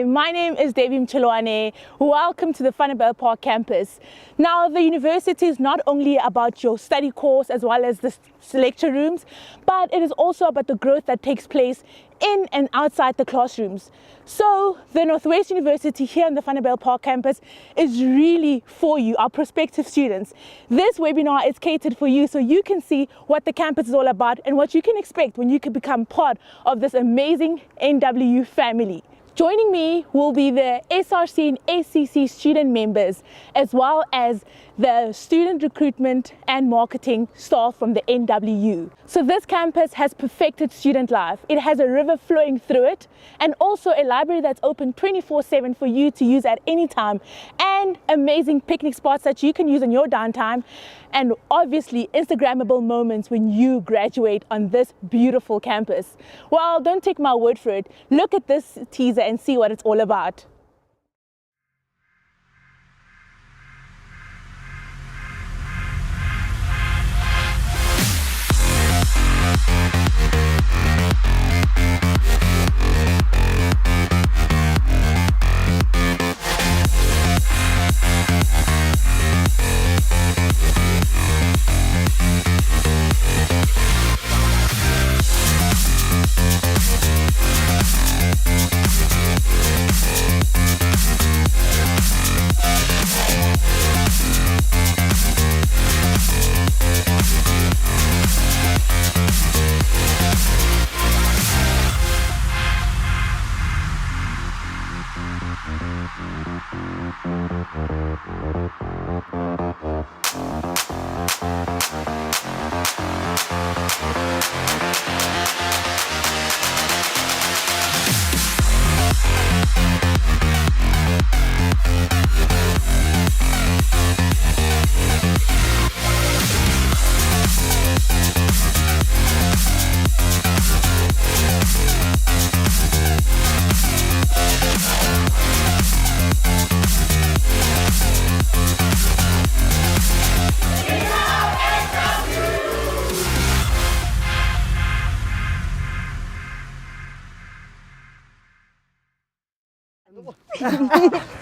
My name is Devi Mchilwane. Welcome to the Vanderbijlpark Campus. Now, the university is not only about your study course as well as the lecture rooms, but it is also about the growth that takes place in and outside the classrooms. So the Northwest University here on the Vanderbijlpark Campus is really for you, our prospective students. This webinar is catered for you so you can see what the campus is all about and what you can expect when you can become part of this amazing NW family. Joining me will be the SRC and SCC student members, as well as the student recruitment and marketing staff from the NWU. So this campus has perfected student life. It has a river flowing through it, and also a library that's open 24/7 for you to use at any time, and amazing picnic spots that you can use in your downtime, and obviously Instagrammable moments when you graduate on this beautiful campus. Well, don't take my word for it. Look at this teaser and see what it's all about.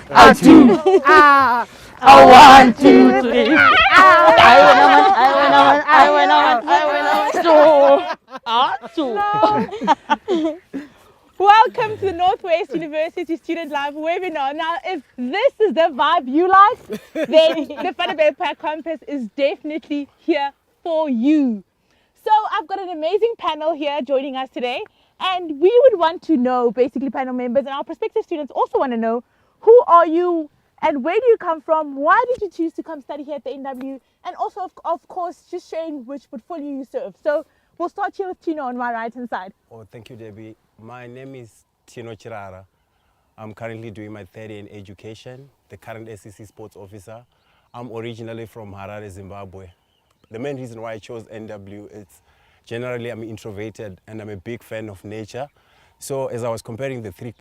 a two, a 1, 2, 3. Welcome to the Northwest University Student Live webinar. Now, if this is the vibe you like, then the Vanderbijlpark Campus is definitely here for you. So I've got an amazing panel here joining us today, and we would want to know, basically panel members and our prospective students also want to know, who are you and where do you come from? Why did you choose to come study here at the NW? And also, of course, just sharing which portfolio you serve. So we'll start here with Tino on my right-hand side. Oh, thank you, Debbie. My name is Tino Chirara. I'm currently doing my third year in education, the current SCC sports officer. I'm originally from Harare, Zimbabwe. The main reason why I chose NW is generally I'm introverted and I'm a big fan of nature. So as I was comparing the three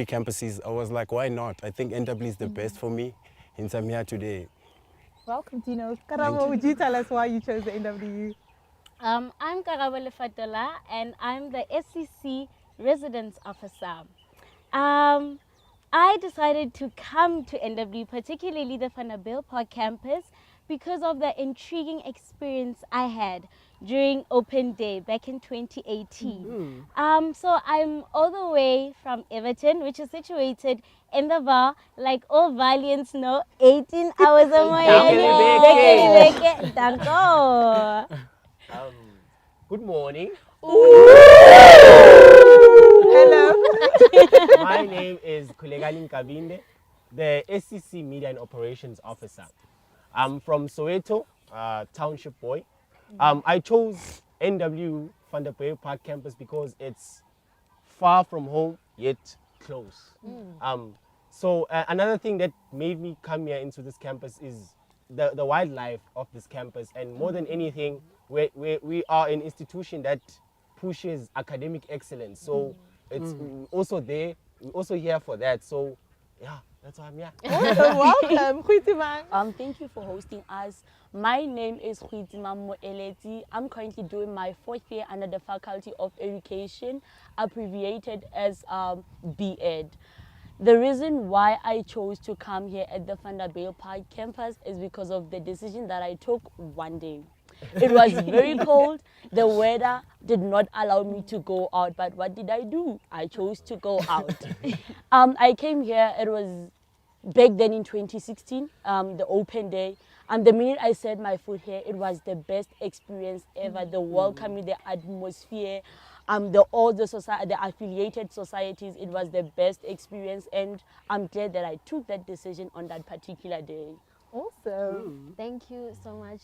campuses, I was like, why not? I think NW is the best for me, hence I'm here today. Welcome, Tino. Karabo, would you tell us why you chose the NWU? I'm Karabo Lefatola and I'm the SCC residence officer. I decided to come to NW, particularly the Vanderbijlpark Campus, because of the intriguing experience I had during Open Day back in 2018. So I'm all the way from Everton, which is situated in the Vaal, like all Valiants know, 18 hours away. Good morning. Hello. My name is Kulegani Nkabinde, the SCC Media and Operations Officer. I'm from Soweto, Township boy. I chose NW Vanderbijlpark Campus because it's far from home yet close. So another thing that made me come here into this campus is the wildlife of this campus, and more than anything, we are an institution that pushes academic excellence. So it's also there. We're also here for that. So yeah, that's why I'm here. Awesome, welcome. Goeiemorgen. Thank you for hosting us. My name is Moeleti. I'm currently doing my 4th year under the Faculty of Education, abbreviated as bied. The reason why I chose to come here at the Vanderbijlpark campus is because of the decision that I took one day. It was very cold. The weather did not allow me to go out. But what did I do? I chose to go out. I came here. It was back then in 2016, the Open Day. And the minute I set my foot here, it was the best experience ever. The welcoming, the atmosphere, all the affiliated societies. It was the best experience, and I'm glad that I took that decision on that particular day. Awesome. Thank you so much,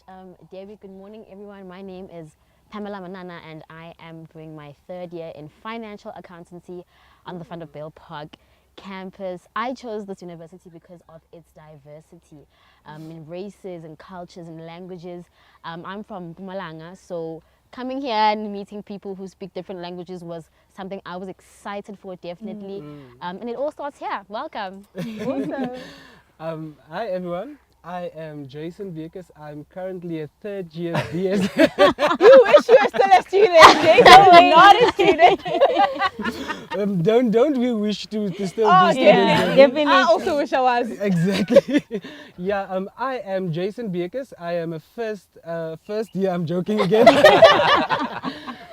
Debbie. Good morning, everyone. My name is Pamela Manana, and I am doing my 3rd year in financial accountancy on the Vanderbijlpark campus. I chose this university because of its diversity in races and cultures and languages. I'm from Mpumalanga, so coming here and meeting people who speak different languages was something I was excited for, definitely. And it all starts here. Welcome. Awesome. Hi everyone, I am Jason Vickers. I'm currently a 3rd year BS. You wish you were still a student. Jason is not a student. Don't we wish to still Oh, be students? definitely. I also wish I was. Exactly. Yeah, I am Jason Vickers. I am a first year, I'm joking again.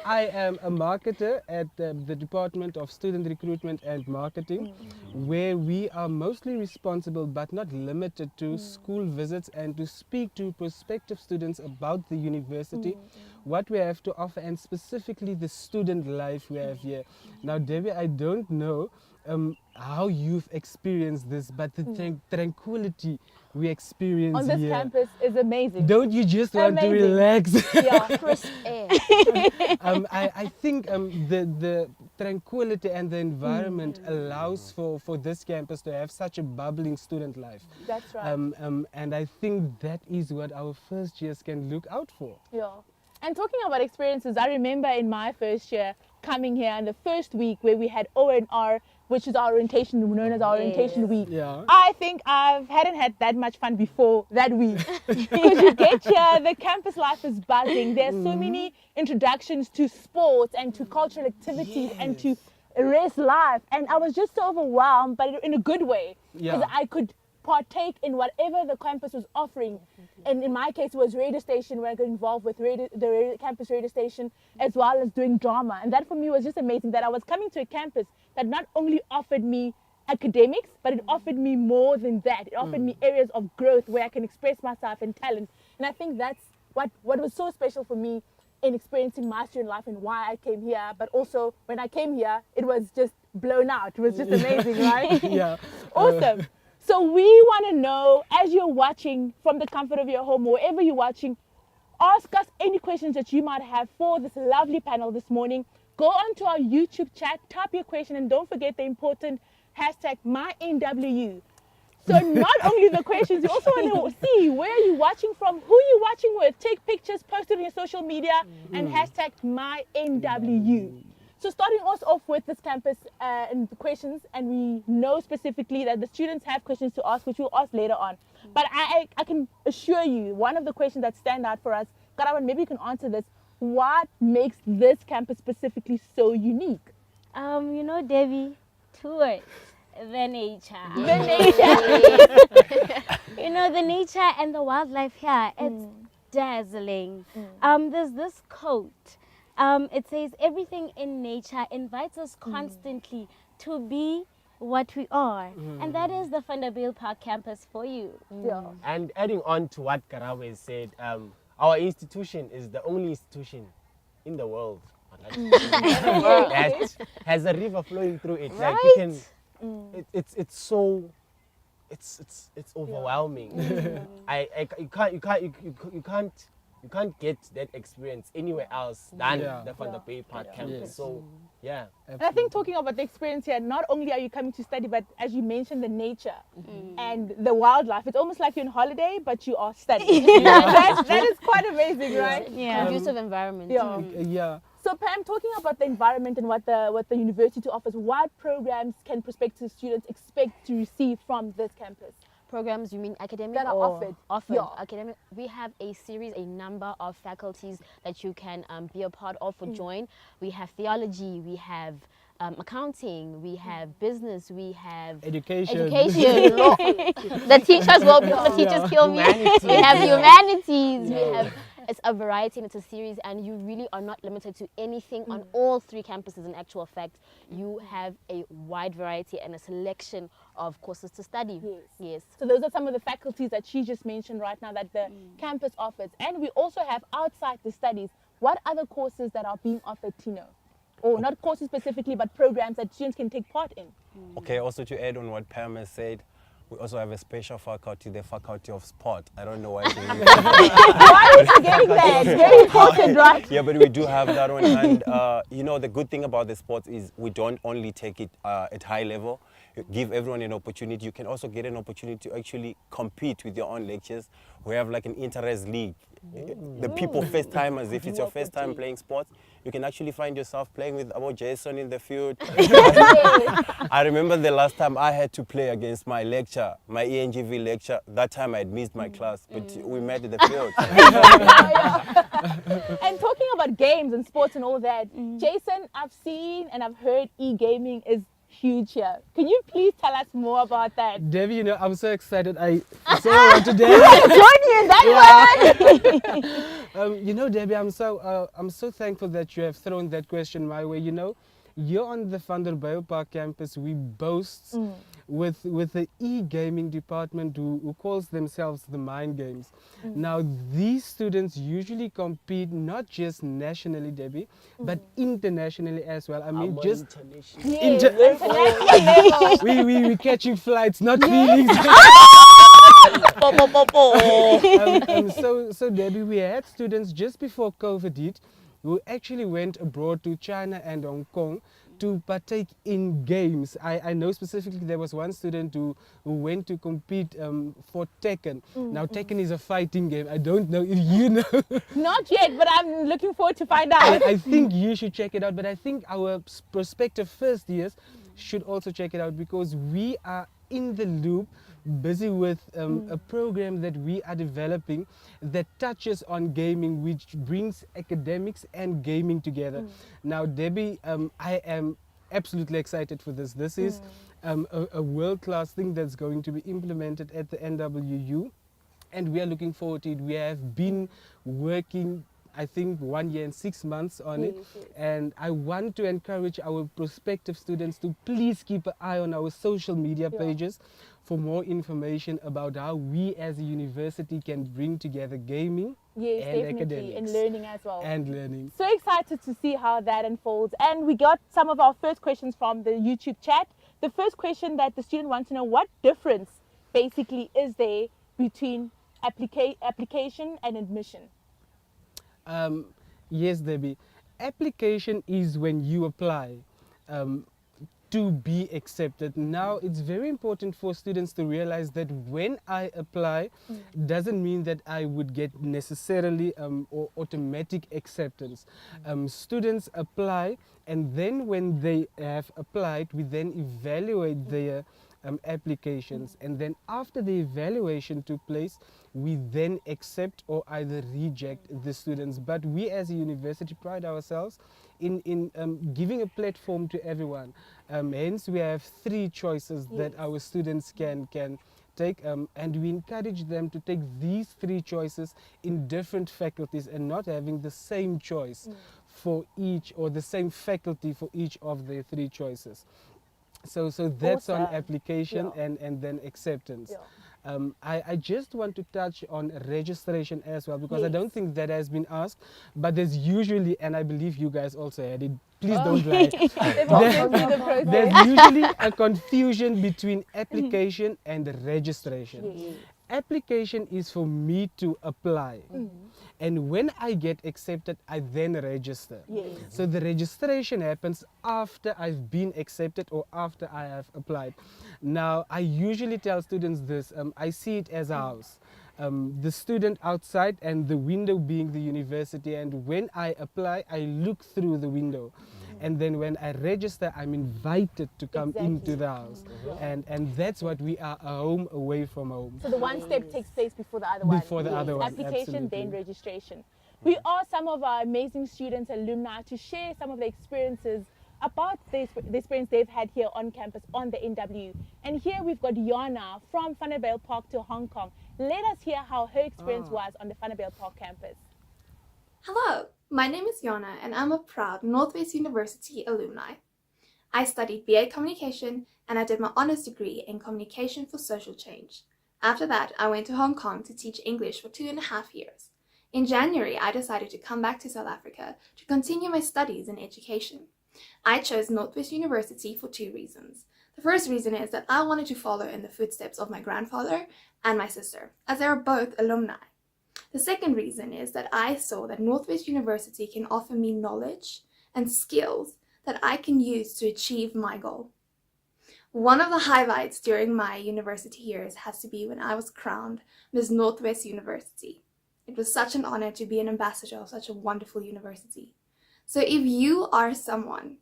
I am a marketer at the Department of Student Recruitment and Marketing, where we are mostly responsible but not limited to school visits and to speak to prospective students about the university, what we have to offer, and specifically the student life we have here. Now, Debbie, I don't know how you've experienced this, but the tranquility we experience On this here. campus is amazing. Don't you just want to relax? Yeah. Crisp air. I think the tranquility and the environment allows for this campus to have such a bubbling student life. That's right. And I think that is what our first years can look out for. Yeah. And talking about experiences, I remember in my first year coming here in the first week where we had O&R, which is our orientation, known as our orientation week. Yeah. I think I hadn't had that much fun before that week. Because you get here, the campus life is buzzing. There's so many introductions to sports and to cultural activities and to erase life. And I was just so overwhelmed, but in a good way. Yeah. Because I could partake in whatever the campus was offering. And in my case, it was radio station, where I got involved with campus radio station, as well as doing drama. And that for me was just amazing, that I was coming to a campus that not only offered me academics, but it offered me more than that. It offered me areas of growth where I can express myself and talent. And I think that's what was so special for me in experiencing my student life and why I came here. But also, when I came here, it was just blown out. It was just amazing, right? Yeah. Awesome. So we want to know, as you're watching from the comfort of your home, or wherever you're watching, ask us any questions that you might have for this lovely panel this morning. Go onto our YouTube chat, type your question, and don't forget the important hashtag #MyNW. So not only the questions, you also want to see where are you watching from, who you watching with, take pictures, post it on your social media, and hashtag #MyNW. So starting us off with this campus and the questions, and we know specifically that the students have questions to ask, which we'll ask later on. But I can assure you, one of the questions that stand out for us, Karawan, maybe you can answer this, what makes this campus specifically so unique? You know, Debbie, two words. The nature. The nature. You know, the nature and the wildlife here, it's dazzling. There's this quote. It says, everything in nature invites us constantly to be what we are. And that is the Vanderbijlpark Campus for you. Yeah. And adding on to what Karawe said, our institution is the only institution in the world that has a river flowing through it. Like you can, it's so, it's overwhelming. You can't get that experience anywhere else than the Vanderbijlpark Campus. Yes. So, yeah. And I think talking about the experience here, not only are you coming to study, but as you mentioned, the nature and the wildlife. It's almost like you're on holiday, but you are studying. that is quite amazing, right? Yeah. Conducive environment. Yeah. So Pam, talking about the environment and what the university offers, what programs can prospective students expect to receive from this campus? Programs, you mean academic That are or offered. offered? Yeah. Academic. We have a number of faculties that you can be a part of or join. We have theology, we have accounting, we have business, we have Education. law. The teachers will, the teachers kill me. We have humanities, we have, it's a variety and it's a series, and you really are not limited to anything on all three campuses. In actual fact, you have a wide variety and a selection of courses to study. Yes. So those are some of the faculties that she just mentioned right now that the campus offers. And we also have outside the studies, what other courses that are being offered, Tino? Or not courses specifically, but programs that students can take part in. Okay, also to add on what Pam has said, we also have a special faculty, the Faculty of Sport. I don't know why. Why are you forgetting that? It's very important, right? Yeah, but we do have that one. And, you know, the good thing about the sports is we don't only take it at high level, give everyone an opportunity. You can also get an opportunity to actually compete with your own lectures. We have like an interest league. The people, first timers, if it's your first time playing sports, you can actually find yourself playing with about Jason in the field. I remember the last time I had to play against my lecture, my ENGV lecture. That time I had missed my class, but we met in the field. And talking about games and sports and all that, Jason, I've seen and I've heard e-gaming is huge here. Can you please tell us more about that? Debbie, you know, I'm so excited. I say one today. Join me in that one. You know, Debbie, I'm so thankful that you have thrown that question my way. You know, you're on the Vanderbijlpark campus. We boast with the e-gaming department who calls themselves the Mind Games. Now, these students usually compete not just nationally, Debbie, but internationally as well. I mean, just we catching flights, not feelings. So Debbie, we had students just before COVID hit who actually went abroad to China and Hong Kong to partake in games. I know specifically there was one student who went to compete for Tekken. Now Tekken is a fighting game. I don't know if you know. Not yet, but I'm looking forward to find out. I think you should check it out, but I think our prospective first years should also check it out, because we are in the loop, busy with a program that we are developing that touches on gaming, which brings academics and gaming together. Now, Debbie, I am absolutely excited for this. This is a world-class thing that's going to be implemented at the NWU, and we are looking forward to it. We have been working, I think, 1 year and 6 months on it, and I want to encourage our prospective students to please keep an eye on our social media pages for more information about how we as a university can bring together gaming Yes, and definitely, academics. and learning as well. And learning. So excited to see how that unfolds. And we got some of our first questions from the YouTube chat. The first question that the student wants to know, what difference basically is there between application and admission? Yes, Debbie. Application is when you apply to be accepted. Now, it's very important for students to realize that when I apply, doesn't mean that I would get necessarily or automatic acceptance. Students apply, and then when they have applied, we then evaluate their applications, and then after the evaluation took place, we then accept or either reject the students. But we as a university pride ourselves in giving a platform to everyone. Hence we have 3 choices that our students can take, and we encourage them to take these 3 choices in different faculties and not having the same choice for each, or the same faculty for each of the 3 choices. So that's on application and then acceptance. I just want to touch on registration as well, because I don't think that has been asked, but there's usually, and I believe you guys also had it, please don't lie. There's usually a confusion between application and registration. Application is for me to apply, and when I get accepted, I then register. So the registration happens after I've been accepted or after I have applied. Now, I usually tell students this, I see it as a house. The student outside and the window being the university, and when I apply, I look through the window. And then when I register, I'm invited to come into the house. And that's what we are, a home away from home. So the one step takes place before the other one. Before the other one, Application, absolutely. then registration. We asked some of our amazing students, alumni, to share some of the experiences about the experience they've had here on campus on the NW. And here we've got Yana from Vanderbijlpark to Hong Kong. Let us hear how her experience was on the Vanderbijlpark campus. Hello, my name is Yana and I'm a proud Northwest University alumni. I studied BA Communication and I did my honours degree in Communication for Social Change. After that, I went to Hong Kong to teach English for 2.5 years. In January, I decided to come back to South Africa to continue my studies in education. I chose Northwest University for 2 reasons. The first reason is that I wanted to follow in the footsteps of my grandfather and my sister, as they are both alumni. The second reason is that I saw that Northwest University can offer me knowledge and skills that I can use to achieve my goal. One of the highlights during my university years has to be when I was crowned Miss Northwest University. It was such an honor to be an ambassador of such a wonderful university. So if you are someone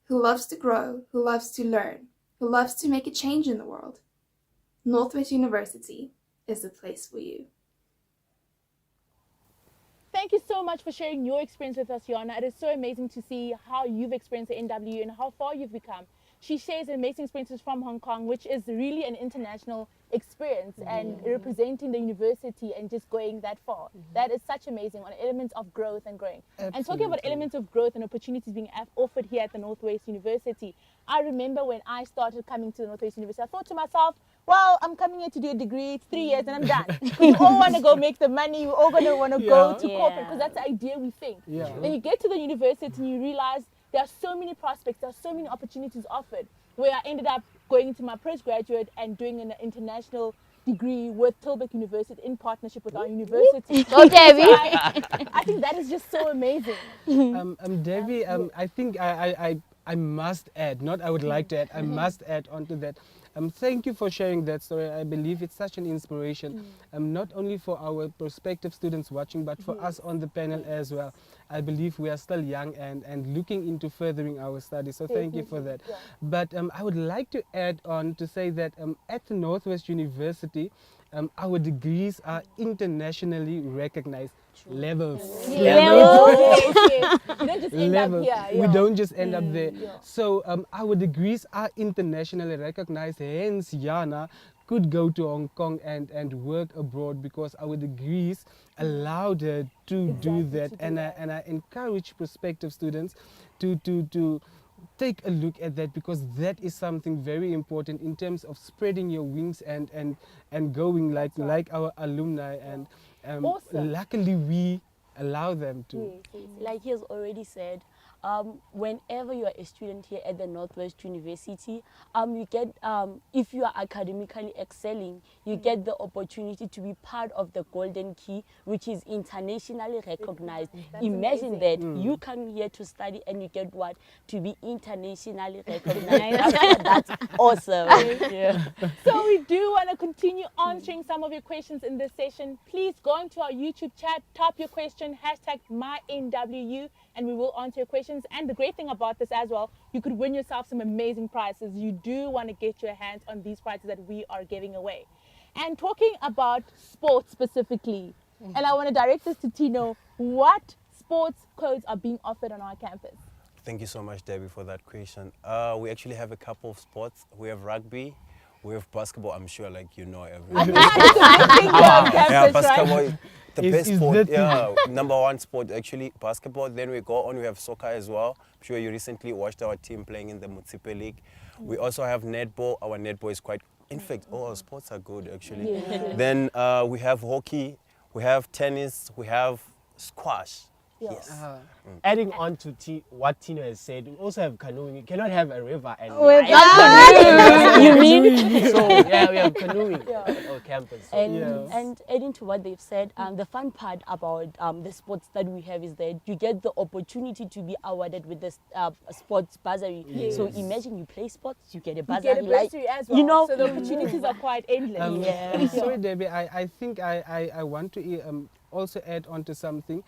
who loves to grow, who loves to learn, who loves to make a change in the world, Northwest University is the place for you. Thank you so much for sharing your experience with us, Yana. It is so amazing to see how you've experienced the NW and how far you've become. She shares amazing experiences from Hong Kong, which is really an international experience and representing the university and just going that far. That is such amazing on elements of growth and growing. Absolutely. And talking about elements of growth and opportunities being offered here at the Northwest University, I remember when I started coming to the Northwest University, I thought to myself, well, I'm coming here to do a degree, it's 3 years and I'm done. We all want to go make the money, we all going to want to go to corporate, because that's the idea we think. Then you get to the university and you realize there are so many prospects, there are so many opportunities offered, where I ended up going into my postgraduate and doing an international degree with Tilburg University in partnership with our university. Okay, I think that is just so amazing. Debbie, I think I must add, not I would like to add, I must add onto that. Thank you for sharing that story. I believe it's such an inspiration, not only for our prospective students watching, but for us on the panel as well. I believe we are still young and looking into furthering our studies, so thank you for that. But I would like to add on to say that at the Northwest University, our degrees are internationally recognized. Levels. Yes. You don't just end up Level. here. We don't just end up there. Yeah. So our degrees are internationally recognized. Hence, Yana could go to Hong Kong and work abroad because our degrees allowed her to do that. And I encourage prospective students to take a look at that, because that is something very important in terms of spreading your wings and going like our alumni. And Awesome. luckily we allow them to. Like he has already said, whenever you are a student here at the Northwest University, you get, if you are academically excelling, you get the opportunity to be part of the Golden Key, which is internationally recognized. Imagine that you come here to study and you get what? To be internationally recognized. That's awesome. Yeah. So we do want to continue answering some of your questions in this session. Please go into our YouTube chat, type your question, #MyNWU, and we will answer your questions. And the great thing about this as well, you could win yourself some amazing prizes. You do want to get your hands on these prizes that we are giving away. And talking about sports specifically, and I want to direct this to Tino, what sports codes are being offered on our campus? Thank you so much, Debbie, for that question. We actually have a couple of sports. We have rugby, we have basketball. I'm sure, like, you know everything. Yeah, basketball is the best sport. Yeah, number one sport actually, basketball. Then we go on. We have soccer as well. I'm sure you recently watched our team playing in the Mutsipe League. We also have netball. Our netball is quite. In fact, all our sports are good actually. Then we have hockey. We have tennis. We have squash. Yes. Adding on to what Tino has said, we also have canoeing. You cannot have a river and You mean? So yeah, we have canoeing at our campus. So. And adding to what they've said, the fun part about the sports that we have is that you get the opportunity to be awarded with the sports bursary. So imagine you play sports, you get a bursary. You get a bursary as well. You know, so the opportunities are quite endless. Sorry, Debbie, I think I want to also add on to something.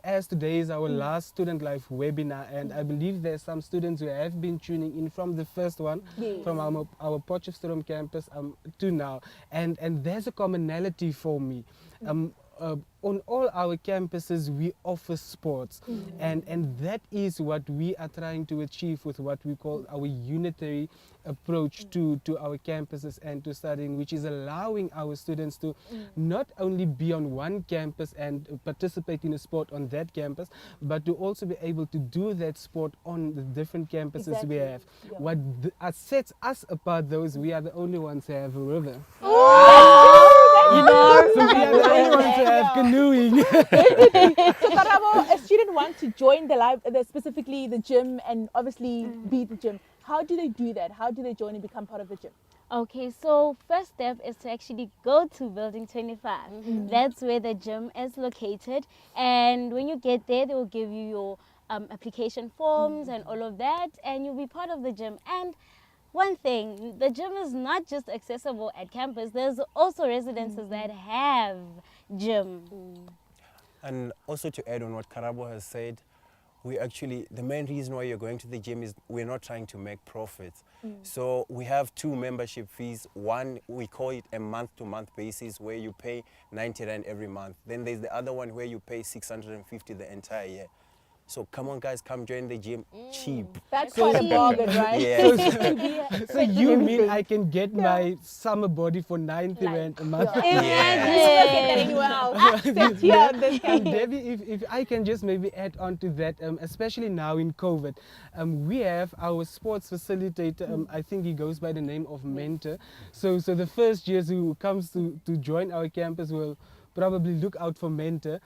As today is our last Student Life webinar, and I believe there's some students who have been tuning in from the first one, from our Potchefstroom campus to now, and there's a commonality for me. On all our campuses we offer sports, and that is what we are trying to achieve with what we call our unitary approach to our campuses and to studying, which is allowing our students to not only be on one campus and participate in a sport on that campus, but to also be able to do that sport on the different campuses we have. What sets us apart, those we are the only ones who have a river. You know, So we are the only ones who have canoeing. So Karabo, a student wants to join specifically the gym and obviously be the gym. How do they do that? How do they join and become part of the gym? Okay, so first step is to actually go to building 25. That's where the gym is located, and when you get there, they will give you your application forms and all of that, and you'll be part of the gym. And one thing, the gym is not just accessible at campus, there's also residences that have gym. And also to add on what Karabo has said, the main reason why you're going to the gym is we're not trying to make profits. So we have two membership fees. One, we call it a month-to-month basis, where you pay 90 Rand every month. Then there's the other one where you pay 650 the entire year. So come on, guys, come join the gym. Cheap. That's quite a bargain, right? Yeah. So you mean I can get my summer body for 90 Rand a month? You don't get that anywhere else. Except here on this campus. Debbie, if I can just maybe add on to that, especially now in COVID, we have our sports facilitator. I think he goes by the name of Mentor. So the first years who comes to join our campus will probably look out for Mentor.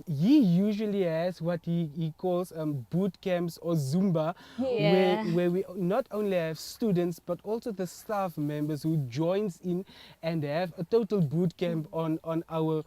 He usually has what he calls boot camps or Zumba, where we not only have students but also the staff members who joins in and have a total boot camp on our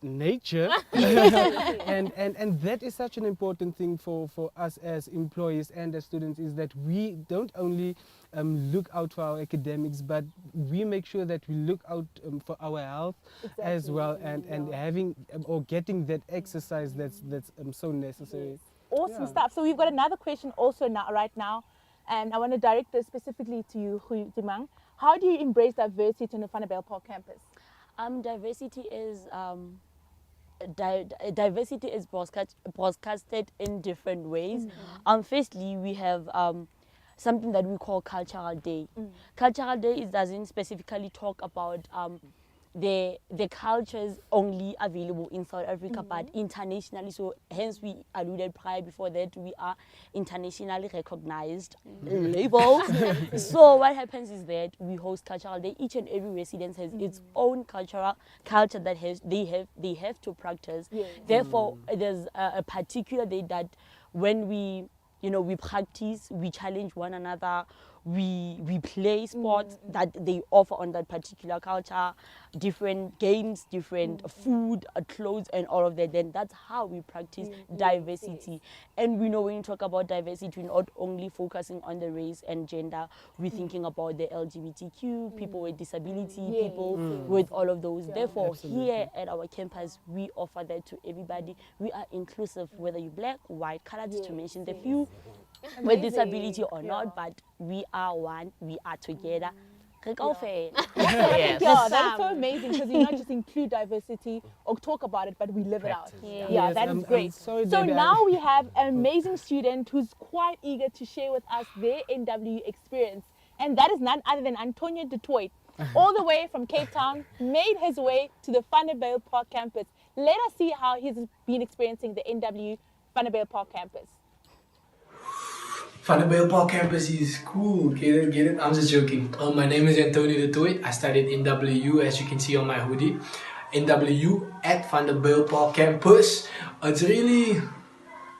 nature. and that is such an important thing for us as employees and as students, is that we don't only look out for our academics, but we make sure that we look out for our health as well, and having or getting that exercise that's so necessary. Awesome stuff. So we've got another question also right now, and I want to direct this specifically to you, Hui Dimang. How do you embrace diversity on the Vanderbijlpark campus? Diversity is diversity is broadcasted in different ways. Firstly, we have something that we call Cultural Day. Cultural Day doesn't specifically talk about the cultures only available in South Africa, but internationally. So hence we alluded prior before that we are internationally recognized labels. So what happens is that we host Cultural Day. Each and every residence has its own culture that they have to practice. Therefore, there's a particular day that when we practice, we challenge one another, we play sports that they offer on that particular culture, different games, different food, clothes, and all of that. Then that's how we practice diversity. And we know when you talk about diversity, we're not only focusing on the race and gender, we're thinking about the LGBTQ, people with disability, people with all of those. Therefore, here at our campus, we offer that to everybody. We are inclusive, whether you're black, white, colored, to mention the few, with disability or not, but we are one, we are together. Yeah, that is so amazing because you not just include diversity or talk about it, but we live it out. Yeah, that is great. So now we have an amazing student who's quite eager to share with us their NW experience, and that is none other than Antonio du Toit, all the way from Cape Town, made his way to the Vanderbijlpark Campus. Let us see how he's been experiencing the NW Vanderbijlpark Campus. Vanderbijlpark Campus is cool, get it? I'm just joking. My name is Antonio du Toit. I studied NW, as you can see on my hoodie. NW at Vanderbijlpark Campus. It's really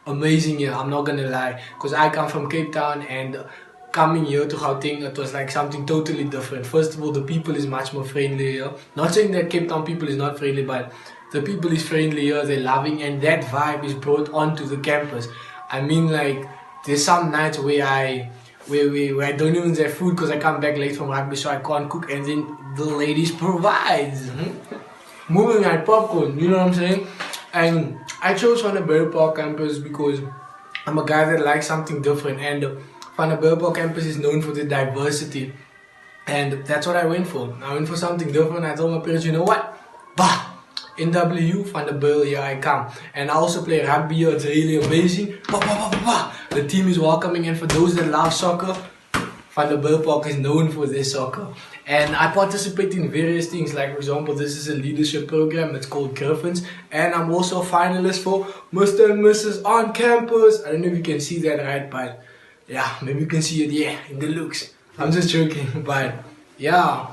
amazing here, I'm not gonna lie. Because I come from Cape Town and coming here to Gauteng, it was like something totally different. First of all, the people is much more friendly here. Not saying that Cape Town people is not friendly, but the people is friendly here, they're loving, and that vibe is brought onto the campus. I mean, like, there's some nights where I don't even have food because I come back late from rugby, so I can't cook, and then the ladies provide. Moving at popcorn, you know what I'm saying? And I chose Vanderbijlpark Campus because I'm a guy that likes something different, and Vanderbijlpark Campus is known for the diversity, and that's what I went for. I went for something different. I told my parents, you know what? Bah! NW, Vanderbilt, here I come. And I also play rugby here, it's really amazing. The team is welcoming, and for those that love soccer, Vanderbijlpark is known for their soccer. And I participate in various things, like for example, this is a leadership program, it's called Griffins. And I'm also a finalist for Mr. and Mrs. on campus. I don't know if you can see that right, but yeah, maybe you can see it, in the looks. I'm just joking, but yeah,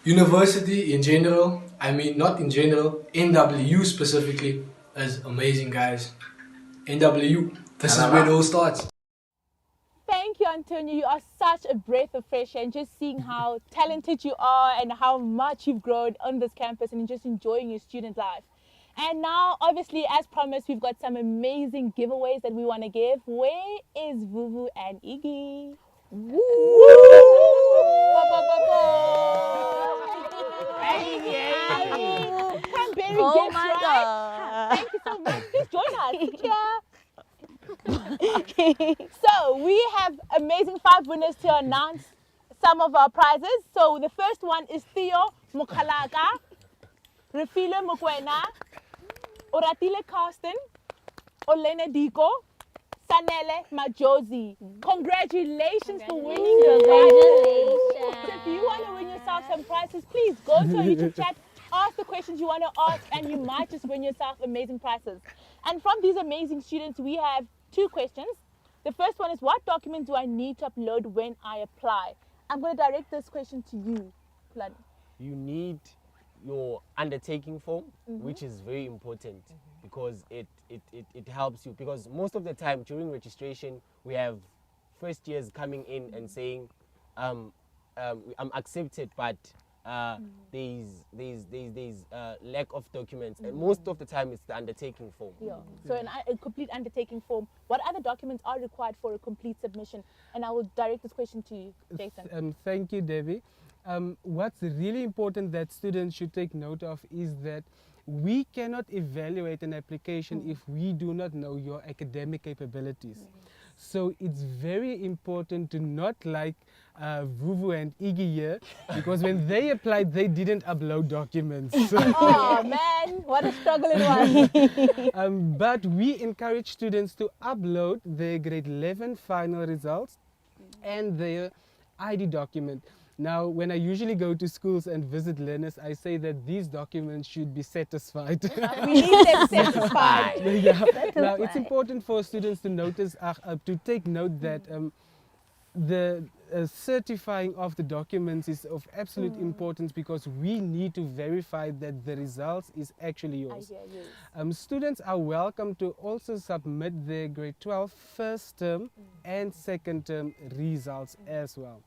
university in general, I mean not in general, NW specifically, is amazing, guys. NW, this is where it all starts. Thank you, Antonio. You are such a breath of fresh air, and just seeing how talented you are and how much you've grown on this campus and just enjoying your student life. And now, obviously, as promised, we've got some amazing giveaways that we want to give. Where is Vuvu and Iggy? Woo! Cranberry gifts, right? Thank you so much. Please join us. So we have amazing 5 winners to announce some of our prizes. So the first one is Theo Mukhalaka, Refile Mukwena, Oratile Karsten, Olena Diko, Sanele Majozi. Congratulations for winning the prizes. So if you want to win yourself some prizes, please go to our YouTube chat, ask the questions you want to ask, and you might just win yourself amazing prizes. And from these amazing students, we have 2 questions. The first one is, what document do I need to upload when I apply? I'm going to direct this question to you, Plani. You need your undertaking form, which is very important because it helps you, because most of the time during registration we have first years coming in and saying I'm accepted, but there's lack of documents, and most of the time it's the undertaking form. So a complete undertaking form. What other documents are required for a complete submission? And I will direct this question to you, Jason. Thank you, Debbie. What's really important that students should take note of is that we cannot evaluate an application if we do not know your academic capabilities. So it's very important to not like Vuvu and Iggy here, because when they applied, they didn't upload documents. Oh man, what a struggle it was. But we encourage students to upload their grade 11 final results and their ID document. Now, when I usually go to schools and visit learners, I say that these documents should be satisfied. We need them satisfied. Yeah. Now, it's important for students to notice, to take note that the certifying of the documents is of absolute importance, because we need to verify that the results is actually yours. Students are welcome to also submit their grade 12 first term and second term results as well.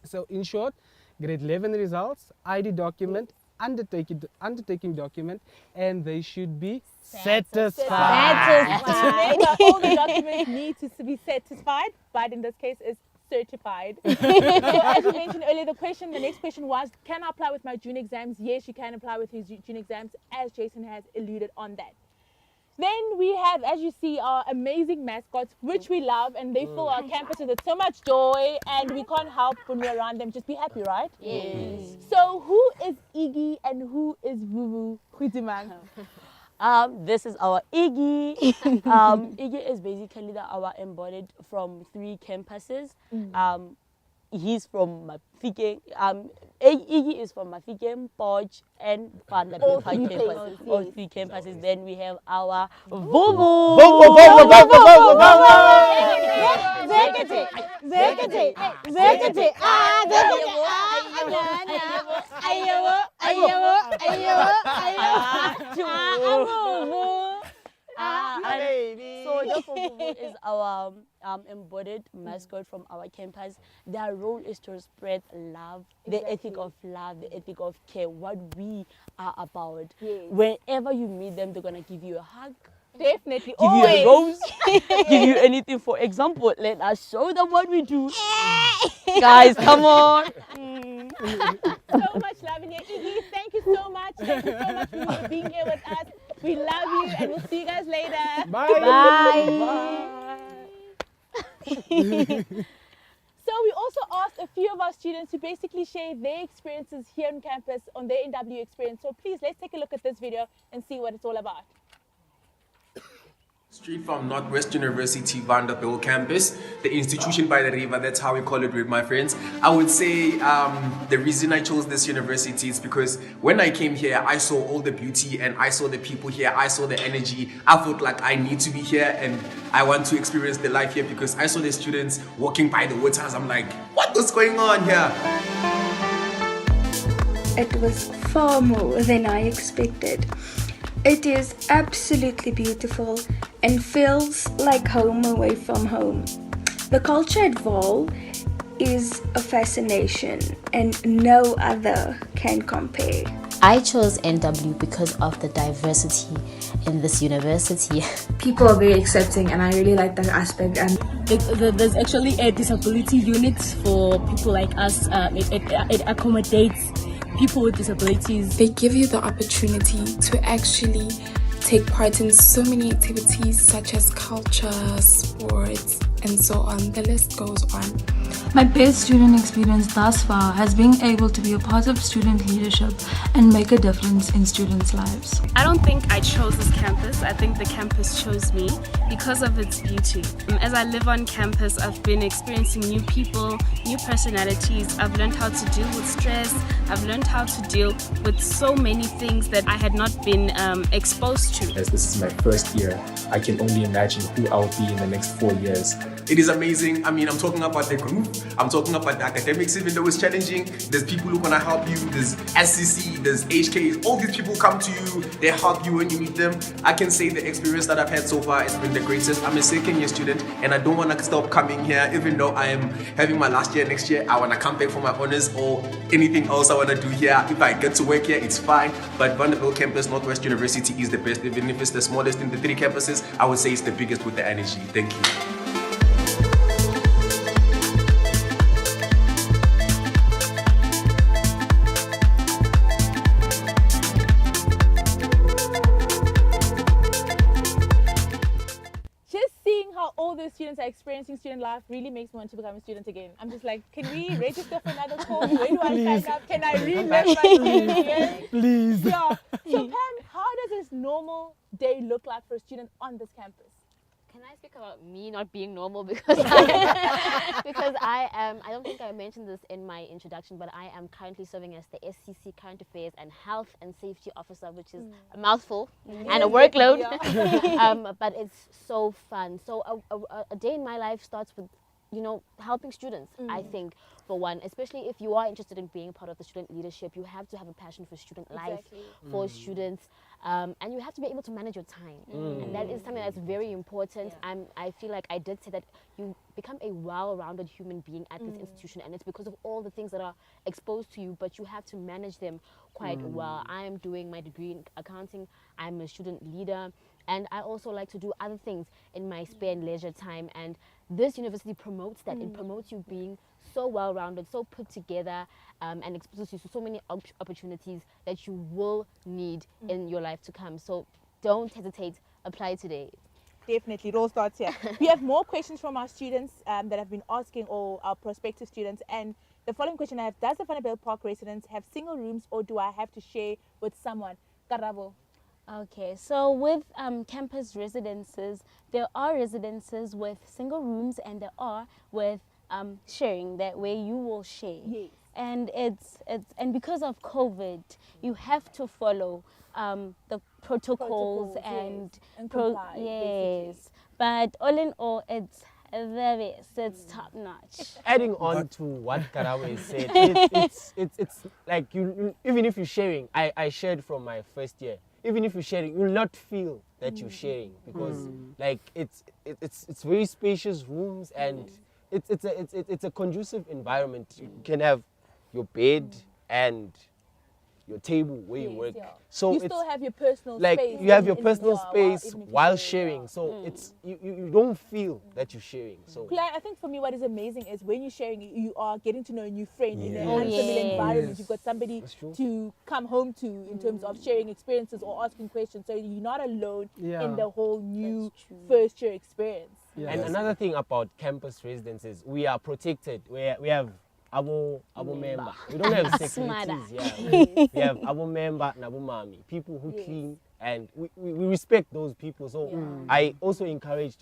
So in short, grade 11 results, ID document, undertaking document, and they should be satisfied. Remember, all the documents need to be satisfied, but in this case is certified. So as you mentioned earlier, the next question was, can I apply with my June exams? Yes, you can apply with his June exams, as Jason has alluded on that. Then we have, as you see, our amazing mascots, which we love, and they fill our campus with so much joy, and we can't help when we're around them, just be happy, right? Yes. So who is Iggy and who is Vuvu? Khwitimang? This is our Iggy. Iggy is basically our embodied from 3 campuses. He's from Mafikeng. Iggy is from Mafikeng, Podge, and Vanderbilt campus. All 3 campuses. Then we have our Vuvu. So Vuvu is our embodied mascot from our campus. Their role is to spread love, the ethic of love, the ethic of care, what we are about. Whenever you meet them, they're gonna give you a hug. Definitely. Give you a rose, give you anything. For example, let us show them what we do. Guys, come on. So much love in here. Iggy, thank you so much. Thank you so much for being here with us. We love you, and we'll see you guys later. Bye. Bye. So we also asked a few of our students to basically share their experiences here on campus, on their NW experience. So please, let's take a look at this video and see what it's all about. Straight from Northwest University Vanderbilt Campus, the institution by the river, that's how we call it with my friends. I would say the reason I chose this university is because when I came here, I saw all the beauty and I saw the people here, I saw the energy. I felt like I need to be here and I want to experience the life here because I saw the students walking by the waters. I'm like, what is going on here? It was far more than I expected. It is absolutely beautiful and feels like home away from home. The culture at Vaal is a fascination and no other can compare. I chose NW because of the diversity in this university. People are very accepting and I really like that aspect. And there's actually a disability unit for people like us. It accommodates people with disabilities. They give you the opportunity to actually take part in so many activities such as culture, sports, and so on. The list goes on. My best student experience thus far has been able to be a part of student leadership and make a difference in students' lives. I don't think I chose this campus. I think the campus chose me because of its beauty. As I live on campus, I've been experiencing new people, new personalities. I've learned how to deal with stress. I've learned how to deal with so many things that I had not been exposed to. As this is my first year, I can only imagine who I'll be in the next 4 years. It is amazing. I mean, I'm talking about the group, I'm talking about the academics, even though it's challenging. There's people who wanna help you, there's SCC, there's HKs, all these people come to you, they help you when you meet them. I can say the experience that I've had so far has been the greatest. I'm a second year student and I don't wanna stop coming here, even though I am having my last year next year. I wanna come back for my honors or anything else I wanna do here. If I get to work here, it's fine. But Vanderbilt Campus, Northwest University is the best. Even if it's the smallest in the 3 campuses, I would say it's the biggest with the energy. Thank you. students are experiencing student life really makes me want to become a student again. I'm just like, can we register for another course? Where do I sign up? Can I relive my experience? Please. Yeah. So Pam, how does this normal day look like for a student on this campus? Can I speak about me not being normal because I don't think I mentioned this in my introduction, but I am currently serving as the SCC Current Affairs and Health and Safety Officer, which is a mouthful and a workload, but it's so fun. So a day in my life starts with, you know, helping students, I think, for one, especially if you are interested in being part of the student leadership, you have to have a passion for student life, for students, and you have to be able to manage your time. And that is something that's very important. I feel like I did say that you become a well-rounded human being at this institution, and it's because of all the things that are exposed to you, but you have to manage them quite well. I am doing my degree in accounting. I'm a student leader, and I also like to do other things in my spare and leisure time, and this university promotes that. It promotes you being so well-rounded, so put together, and exposes you to so many opportunities that you will need in your life to come. So don't hesitate, apply today. Definitely, it all starts here. We have more questions from our students that have been asking, or our prospective students, and the following question I have: does the Vanderbiltpark residents have single rooms, or do I have to share with someone? Karabo. Okay, so with campus residences, there are residences with single rooms, and there are with sharing, that where you will share. Yes. And and because of COVID, you have to follow the protocols and comply, yes. But all in all, it's the best. It's top notch. Adding on to what Karawe said, it's like you even if you're sharing, I shared from my first year. Even if you're sharing, you'll not feel that you're sharing, because like it's very spacious rooms, and it's a conducive environment. You can have your bed and your table where you work. So you it's still have your personal like space. you have your personal space while sharing. So it's you don't feel that you're sharing. So I think for me, what is amazing is when you're sharing, you are getting to know a new friend in an unfamiliar environment. You've got somebody to come home to in terms of sharing experiences or asking questions. So you're not alone in the whole new first year experience. And another thing about campus residences, we are protected. We have our member. We don't have securities. We have our member and our mommy, people who clean, and we respect those people. So I also encouraged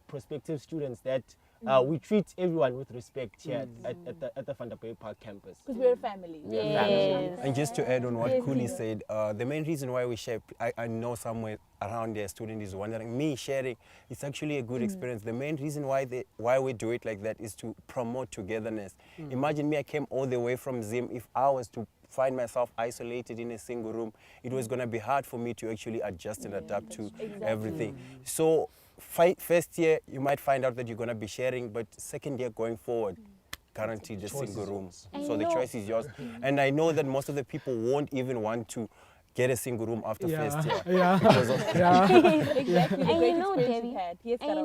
prospective students that we treat everyone with respect here at the Vanderbijlpark Campus. Because we're a family. And just to add on what Kuli said, the main reason why we share, I know somewhere around there, a student is wondering, me sharing, it's actually a good experience. The main reason why we do it like that is to promote togetherness. Imagine me, I came all the way from Zim. If I was to find myself isolated in a single room, it was going to be hard for me to actually adjust and adapt to everything. So first year, you might find out that you're going to be sharing, but second year going forward, guaranteed the single rooms. So the choice is yours. And I know that most of the people won't even want to get a single room after first year. Because of Exactly. And you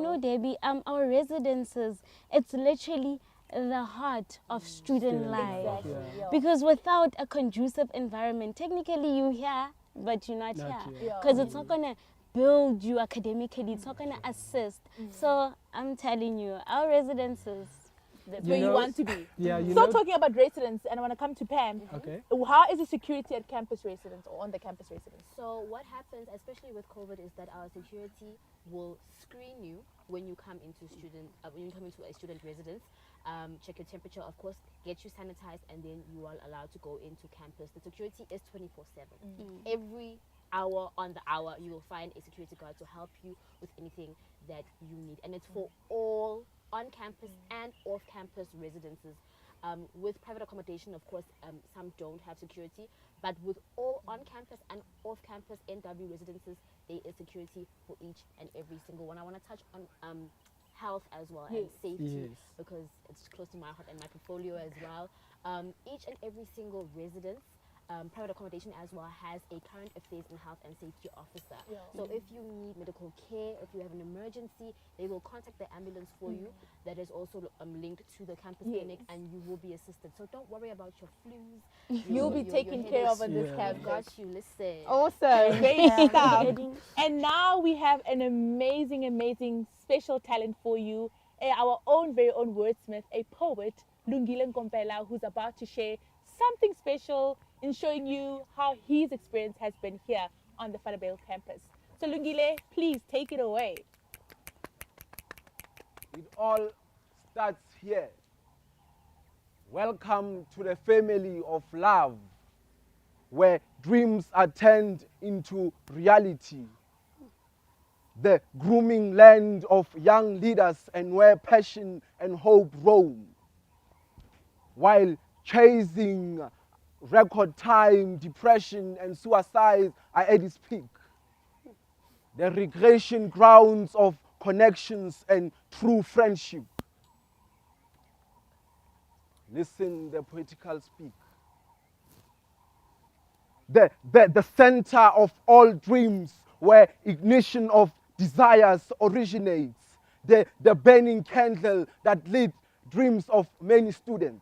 know, Debbie, our residences, it's literally the heart of student life. Because without a conducive environment, technically you're here, but you're not here. Because it's not going to build you academically, it's not going to assist. So I'm telling you, our residences, that's where you want to be. So talking about residents, and I want to come to Pam. How is the security at campus residents or on the campus residents? So what happens, especially with COVID, is that our security will screen you when you come into a student residence. Check your temperature, of course, get you sanitized, and then you are allowed to go into campus. The security is 24/7. Every hour on the hour, you will find a security guard to help you with anything that you need, and it's for all on-campus and off-campus residences. With private accommodation, of course, some don't have security, but with all on-campus and off-campus NW residences, there is security for each and every single one. I want to touch on health as well and safety, because it's close to my heart and my portfolio as well. Each and every single residence private accommodation as well has a current affairs and health and safety officer. So if you need medical care, if you have an emergency, they will contact the ambulance for you. That is also linked to the campus clinic, and you will be assisted. So don't worry about your flus. You'll be taken care of on this campus. Got you, listen. Awesome, great stuff. And now we have an amazing special talent for you. Our very own wordsmith, a poet, Lungile Nkompela, who's about to share something special in showing you how his experience has been here on the Vanderbilt campus. So Lungile, please take it away. It all starts here. Welcome to the family of love, where dreams are turned into reality. The grooming land of young leaders, and where passion and hope roam. While chasing record time, depression and suicide are at its peak. The recreation grounds of connections and true friendship. Listen, the poetical speak. The center of all dreams, where ignition of desires originates. The burning candle that lit dreams of many students.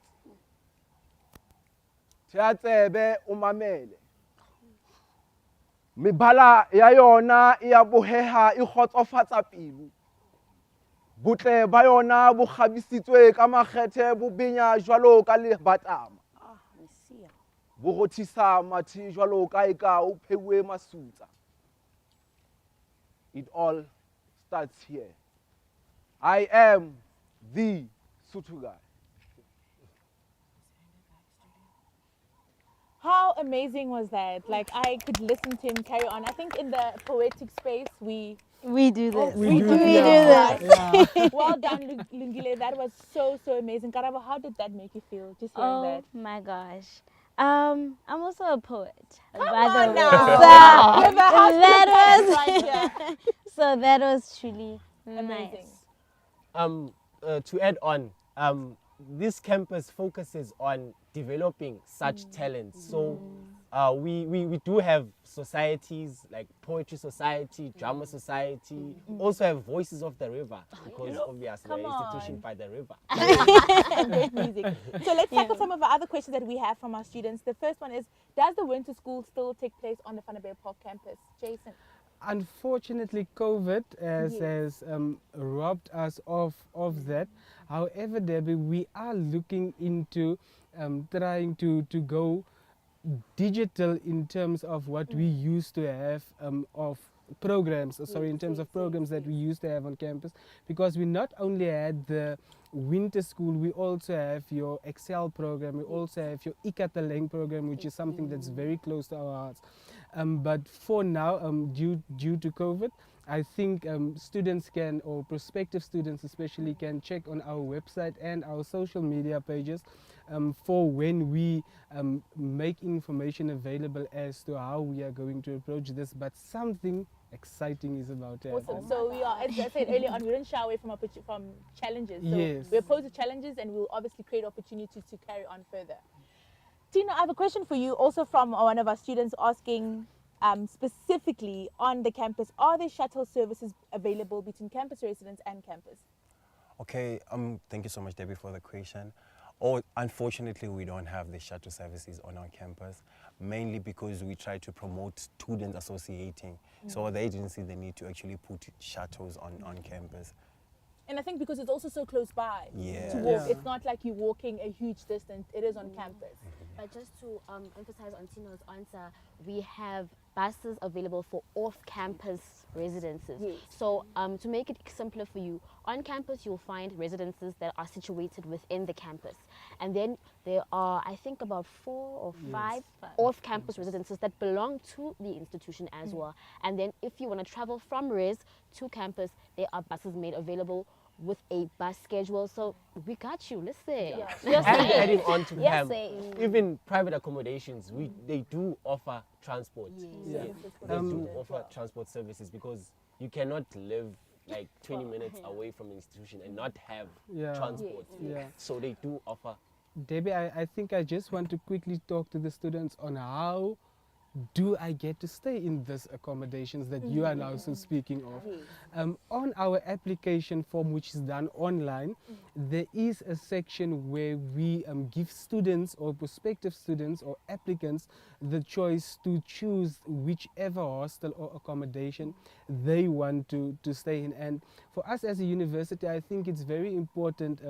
Tiatsebe umamele. Mibala ya yona ya boheha e khotsofatsa pelo. Botle ba yona bo kgabisitswe ka makgethe bo benya jwalo ka le batama. Bo rothisa mathi jwalo ka eka o pheuwe masutsa. It all starts here. I am the Sutugai. How amazing was that? Like, I could listen to him carry on. I think in the poetic space, we do this. We do this. Yeah. Well done, Lungile. That was so amazing. Karaba, how did that make you feel? Just hearing that. Oh my gosh. I'm also a poet. Come by on the now. way. So that was truly amazing. Nice. To add on, this campus focuses on developing such talents. So we do have societies like Poetry Society, Drama Society, also have Voices of the River, because obviously we're an institution by the river. Great music. So let's tackle some of the other questions that we have from our students. The first one is, does the winter school still take place on the Vanderbijlpark campus? Jason? Unfortunately, COVID has robbed us of that. However, Debbie, we are looking into trying to go digital in terms of what we used to have of programs, in terms of programs that we used to have on campus, because we not only had the winter school, we also have your Excel program, we also have your Ikataleng program, which is something that's very close to our hearts. But for now, due to COVID, I think students can, or prospective students especially, can check on our website and our social media pages for when we make information available as to how we are going to approach this. But something exciting is about to happen. Awesome. So we are, as I said earlier on, we don't shy away from challenges. So yes. we oppose the challenges, and we'll obviously create opportunities to carry on further. Tina, I have a question for you, also from one of our students, asking specifically on the campus, are there shuttle services available between campus residents and campus? Okay, thank you so much, Debbie, for the question. Unfortunately, we don't have the shuttle services on our campus, mainly because we try to promote students associating. So the agency, they need to actually put shuttles on campus. And I think because it's also so close by Yeah. to walk, it's not like you're walking a huge distance, it is on campus. But just to emphasize on Tino's answer, we have buses available for off-campus residences. Yes. So to make it simpler for you, on campus you'll find residences that are situated within the campus. And then there are, I think, about 4 or 5 off-campus residences that belong to the institution as well. And then if you want to travel from res to campus, there are buses made available with a bus schedule. So we got you, listen. And adding on to Pam, even private accommodations, they do offer transport. They do offer transport services, because you cannot live like 20 minutes away from the institution and not have transport. So they do offer Debbie, I think I just want to quickly talk to the students on how do I get to stay in this accommodations that you are now so speaking of. On our application form, which is done online, there is a section where we give students or prospective students or applicants the choice to choose whichever hostel or accommodation they want to stay in. And for us as a university, I think it's very important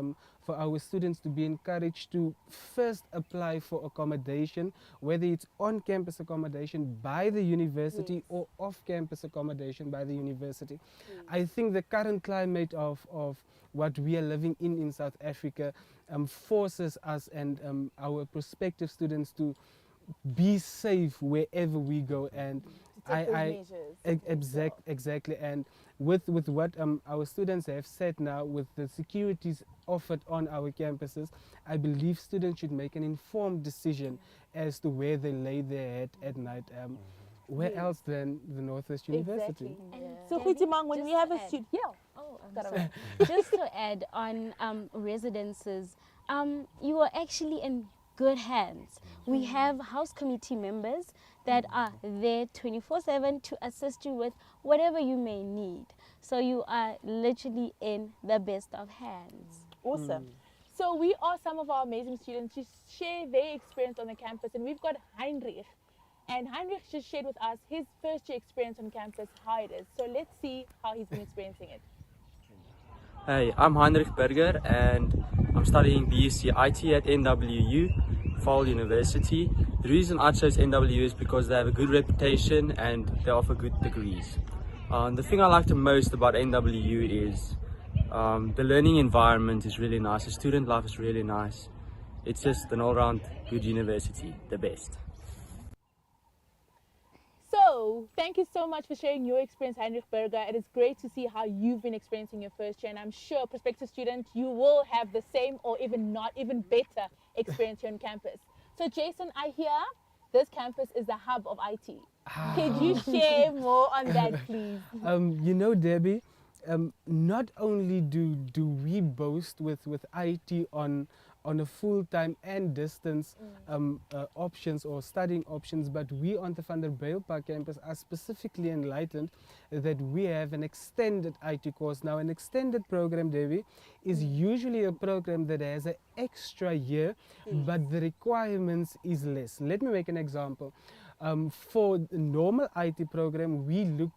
for our students to be encouraged to first apply for accommodation, whether it's on-campus accommodation by the university or off-campus accommodation by the university. I think the current climate of what we are living in South Africa forces us and our prospective students to be safe wherever we go, and exactly. And with what our students have said now, with the securities offered on our campuses, I believe students should make an informed decision as to where they lay their head at night. Where else than the Northwest University? So, Huitimang, when we have a student, just to add on residences, you are actually in good hands. We have house committee members that are there 24/7 to assist you with whatever you may need. So you are literally in the best of hands. Awesome. So we asked some of our amazing students to share their experience on the campus, and we've got Heinrich. And Heinrich just shared with us his first year experience on campus, how it is. So let's see how he's been experiencing it. Hey, I'm Heinrich Berger and I'm studying BSc IT at NWU, Vaal University. The reason I chose NWU is because they have a good reputation and they offer good degrees. The thing I like the most about NWU is the learning environment is really nice, the student life is really nice. It's just an all-round good university, the best. So, thank you so much for sharing your experience, Heinrich Berger. It is great to see how you've been experiencing your first year, and I'm sure, prospective student, you will have the same or even better experience here on campus. So, Jason, I hear this campus is the hub of IT. Could you share more on that, please? You know, Debbie, not only do we boast with IT on a full-time and distance options or studying options, but we on the Vanderbijlpark campus are specifically enlightened that we have an extended IT course. Now, an extended program, Debbie, is usually a program that has an extra year, but the requirements is less. Let me make an example. For the normal IT program, we look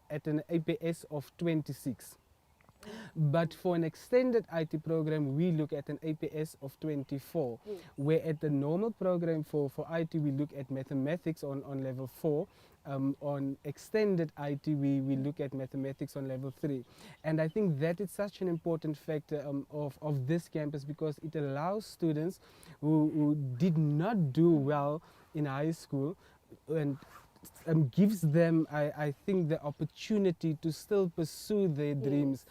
at an APS of 26. But for an extended IT program, we look at an APS of 24, where at the normal program for IT, we look at mathematics on level 4. On extended IT, we look at mathematics on level 3. And I think that is such an important factor of this campus, because it allows students who did not do well in high school and gives them, I think, the opportunity to still pursue their dreams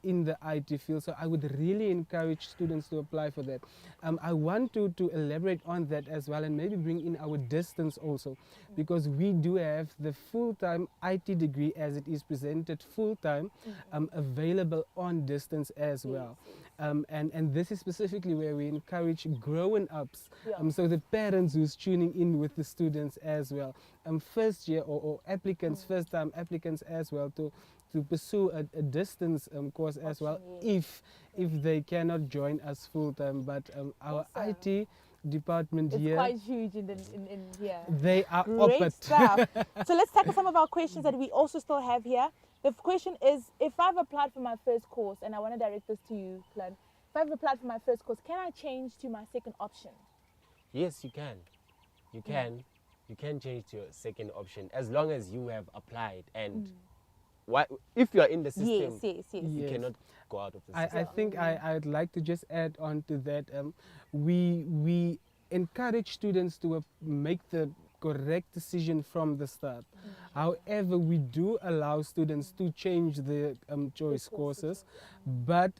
in the IT field. So I would really encourage students to apply for that. I want to elaborate on that as well, and maybe bring in our distance also, because we do have the full-time IT degree as it is presented full-time available on distance as well. And this is specifically where we encourage grown-ups, so the parents who's tuning in with the students as well, first year or applicants, first-time applicants as well, to pursue a distance course as well, if they cannot join us full-time. But our IT department it's here, quite huge in here. They are great up stuff. So let's tackle some of our questions that we also still have here. The question is, if I've applied for my first course, and I want to direct this to you, Claude, if I've applied for my first course, can I change to my second option? Yes, you can. You can. You can change to your second option as long as you have applied. And if you are in the system, you cannot go out of the system. I think I'd like to just add on to that. We encourage students to make the correct decision from the start. However, we do allow students to change their choice courses, but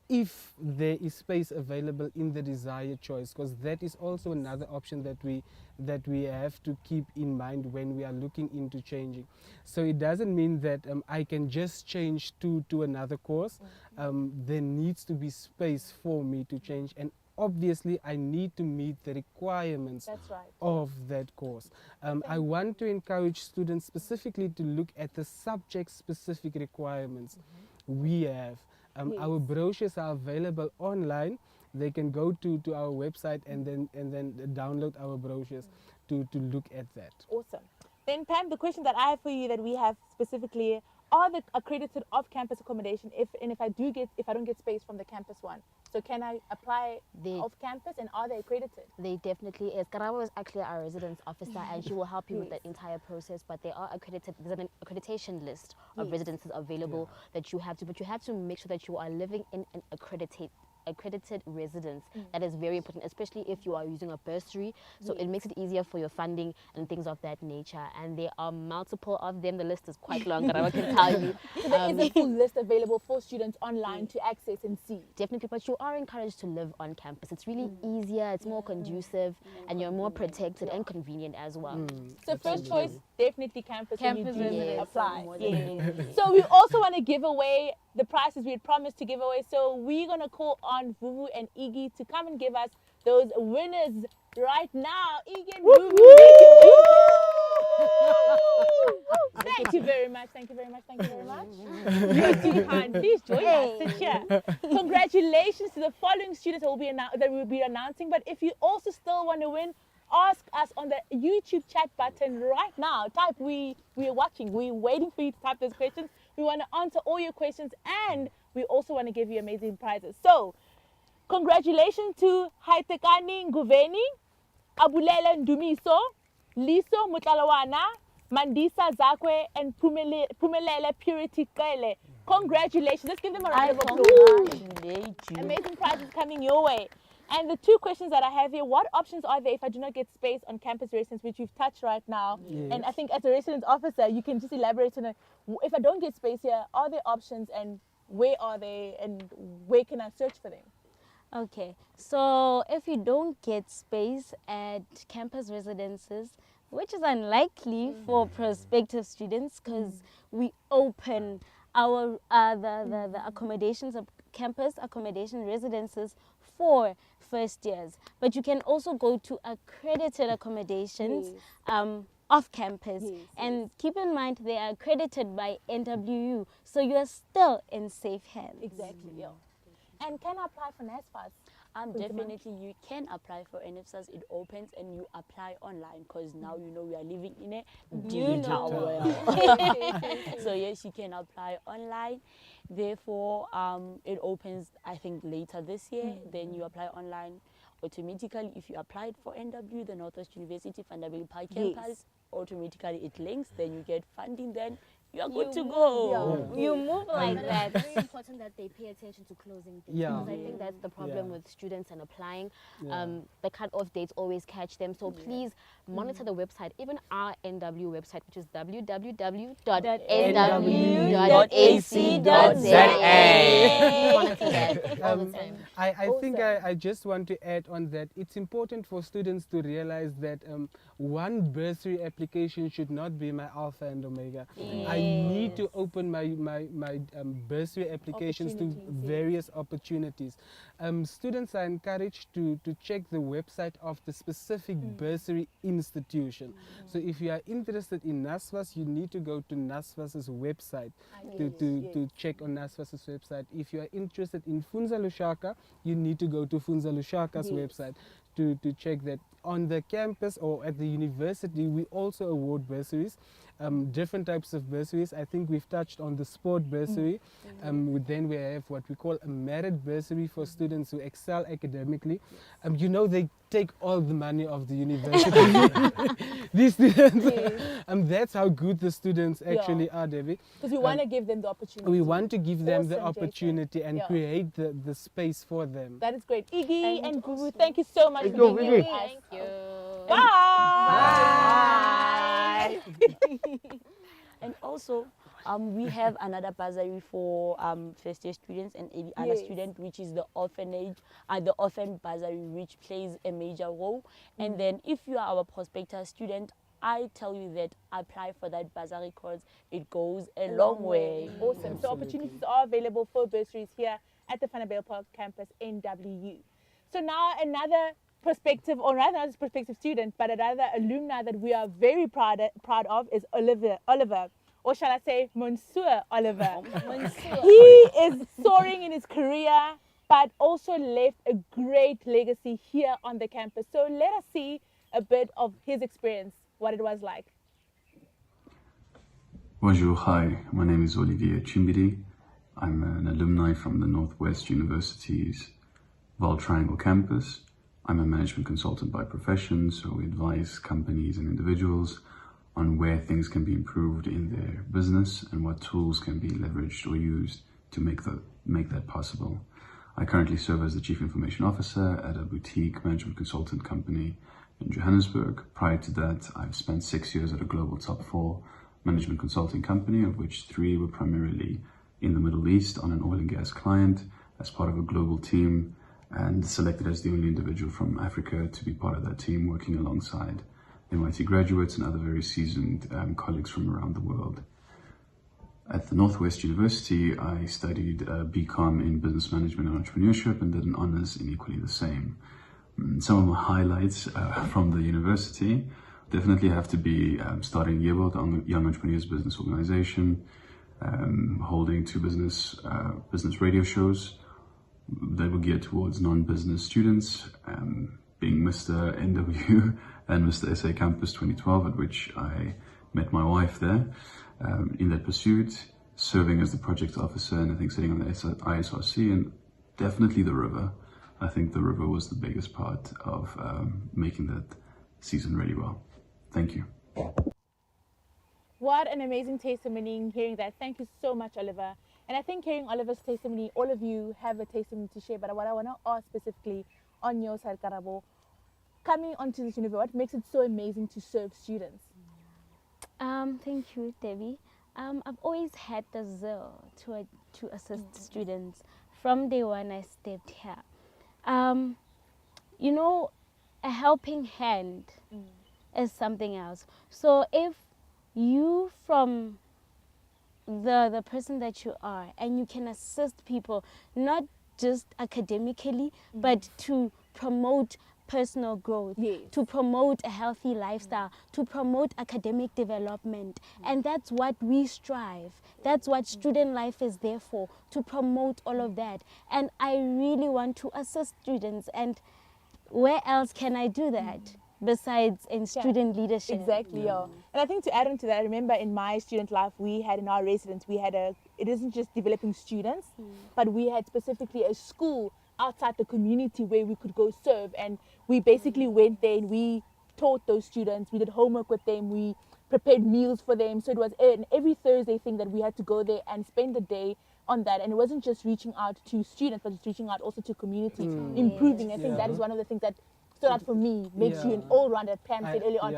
if there is space available in the desired choice, because that is also another option that we have to keep in mind when we are looking into changing. So it doesn't mean that I can just change to another course. There needs to be space for me to change, and obviously I need to meet the requirements That's right. of that course. I want to encourage students specifically to look at the subject-specific requirements we have. Our brochures are available online. They can go to our website and then download our brochures to look at that. Awesome. Then Pam, the question that I have for you that we have specifically, are they accredited off-campus accommodation if I don't get space from the campus one? So can I apply off-campus, and are they accredited? They definitely is. Karawa is actually our residence officer and she will help you with that entire process, but they are accredited. There's an accreditation list of residences available that you have to, but you have to make sure that you are living in an accredited residence. That is very important, especially if you are using a bursary, so it makes it easier for your funding and things of that nature, and there are multiple of them. The list is quite long, but I can tell you. So there is a full list available for students online to access and see. Definitely, but you are encouraged to live on campus. It's really easier, it's more conducive, and you're more protected and convenient as well. So first choice, definitely campus when you do Yes. apply. Yes. So we also want to give away the prizes we had promised to give away. So we're going to call on Vuvu and Iggy to come and give us those winners right now. Iggy and Vuvu, thank you very much. Thank you very much. Thank you very much. You too, Han. Please join us. Sit here. Congratulations to the following students that we'll be announcing. But if you also still want to win, ask us on the YouTube chat button right now. Type we are watching. We're waiting for you to type those questions. We want to answer all your questions, and we also want to give you amazing prizes. So, congratulations to Haitekani Nguveni, Abulela Ndumiso, Liso Mutalawana, Mandisa Zakwe, and Pumelele Purity Kele. Congratulations. Let's give them a round of applause. Amazing prizes coming your way. And the two questions that I have here, what options are there if I do not get space on campus residence, which you've touched right now? Yes. And I think as a residence officer, you can just elaborate on it. If I don't get space here, are there options, and where are they, and where can I search for them? Okay, so if you don't get space at campus residences, which is unlikely for prospective students, because we open our the accommodations of campus accommodation residences for first years, but you can also go to accredited accommodations off campus, and keep in mind they are accredited by NWU, so you are still in safe hands. Exactly, yeah. And can I apply for NSFAS? Definitely you can apply for NSFAS. It opens and you apply online, because now you know we are living in a digital world. So yes, you can apply online. Therefore, it opens, I think, later this year. Then you apply online automatically. If you applied for NW, the Northwest University Vanderbijlpark Campus, automatically it links. Then you get funding. Then you are good to go. You move like that. It's very important that they pay attention to closing dates, because I think that's the problem with students and applying. The cut-off dates always catch them. So please monitor the website, even our NW website, which is www.nw.ac.za. Monitor that all the time. I think I just want to add on that it's important for students to realize that one bursary application should not be my alpha and omega. I need to open my bursary applications to various opportunities. Students are encouraged to check the website of the specific bursary institution. So if you are interested in NSFAS, you need to go to NSFAS's website to check on NSFAS's website. If you are interested in Funza Lushaka, you need to go to Funza Lushaka's website to check that. On the campus or at the university, we also award bursaries, different types of bursaries. I think we've touched on the sport bursary. Then we have what we call a merit bursary for students who excel academically. You know, they take all the money of the university. These students, that's how good the students actually are, Debbie. Because we want to give them the opportunity. We want to give them the opportunity and create the space for them. That is great. Iggy and Guru, thank you so much for being here. Thank you. Bye. And also, we have another bursary for first year students and any other student, which is the orphanage, the orphan bursary, which plays a major role. And then if you are our prospective student, I tell you that apply for that bursary, because it goes a long way. Awesome. So opportunities are available for bursaries here at the Vanderbijlpark Campus NWU. So now another prospective, or rather not a prospective student, but another alumni that we are very proud of is Oliver, or shall I say Monsieur Oliver. He is soaring in his career, but also left a great legacy here on the campus. So let us see a bit of his experience, what it was like. Bonjour, hi, my name is Olivier Chimbidi. I'm an alumni from the Northwest University's Vaal Triangle campus. I'm a management consultant by profession, so we advise companies and individuals on where things can be improved in their business and what tools can be leveraged or used to make that possible. I currently serve as the Chief Information Officer at a boutique management consultant company in Johannesburg. Prior to that, I've spent 6 years at a global top 4 management consulting company, of which 3 were primarily in the Middle East on an oil and gas client as part of a global team, and selected as the only individual from Africa to be part of that team, working alongside MIT graduates and other very seasoned colleagues from around the world. At the Northwest University, I studied BCom in Business Management and Entrepreneurship and did an honors in equally the same. Some of my highlights from the university definitely have to be starting Yearbold on the Young Entrepreneurs Business Organization, holding 2 business radio shows that were geared towards non-business students, being Mr. NW and Mr. SA Campus 2012, at which I met my wife there in that pursuit, serving as the project officer and I think sitting on the ISRC, and definitely the river. I think the river was the biggest part of making that season really well. Thank you. What an amazing testimony hearing that. Thank you so much, Oliver. And I think hearing Oliver's testimony, all of you have a testimony to share, but what I want to ask specifically on your side, Karabo, coming onto this university, what makes it so amazing to serve students? Thank you, Debbie. I've always had the zeal to assist students from day one I stepped here. You know, a helping hand is something else. So if you, from the person that you are, and you can assist people not just academically, but to promote personal growth, to promote a healthy lifestyle, to promote academic development. And that's what we strive. That's what student life is there for, to promote all of that. And I really want to assist students. And where else can I do that besides in student leadership? Exactly, yeah. And I think to add on to that, I remember in my student life, we had in our residence, we had it isn't just developing students, but we had specifically a school outside the community where we could go serve, and we basically went there and we taught those students, we did homework with them, we prepared meals for them. So it was an every Thursday thing that we had to go there and spend the day on that. And it wasn't just reaching out to students, but just reaching out also to community, improving. I think that is one of the things that stood out for me, makes you an all-rounder. Pam said earlier on,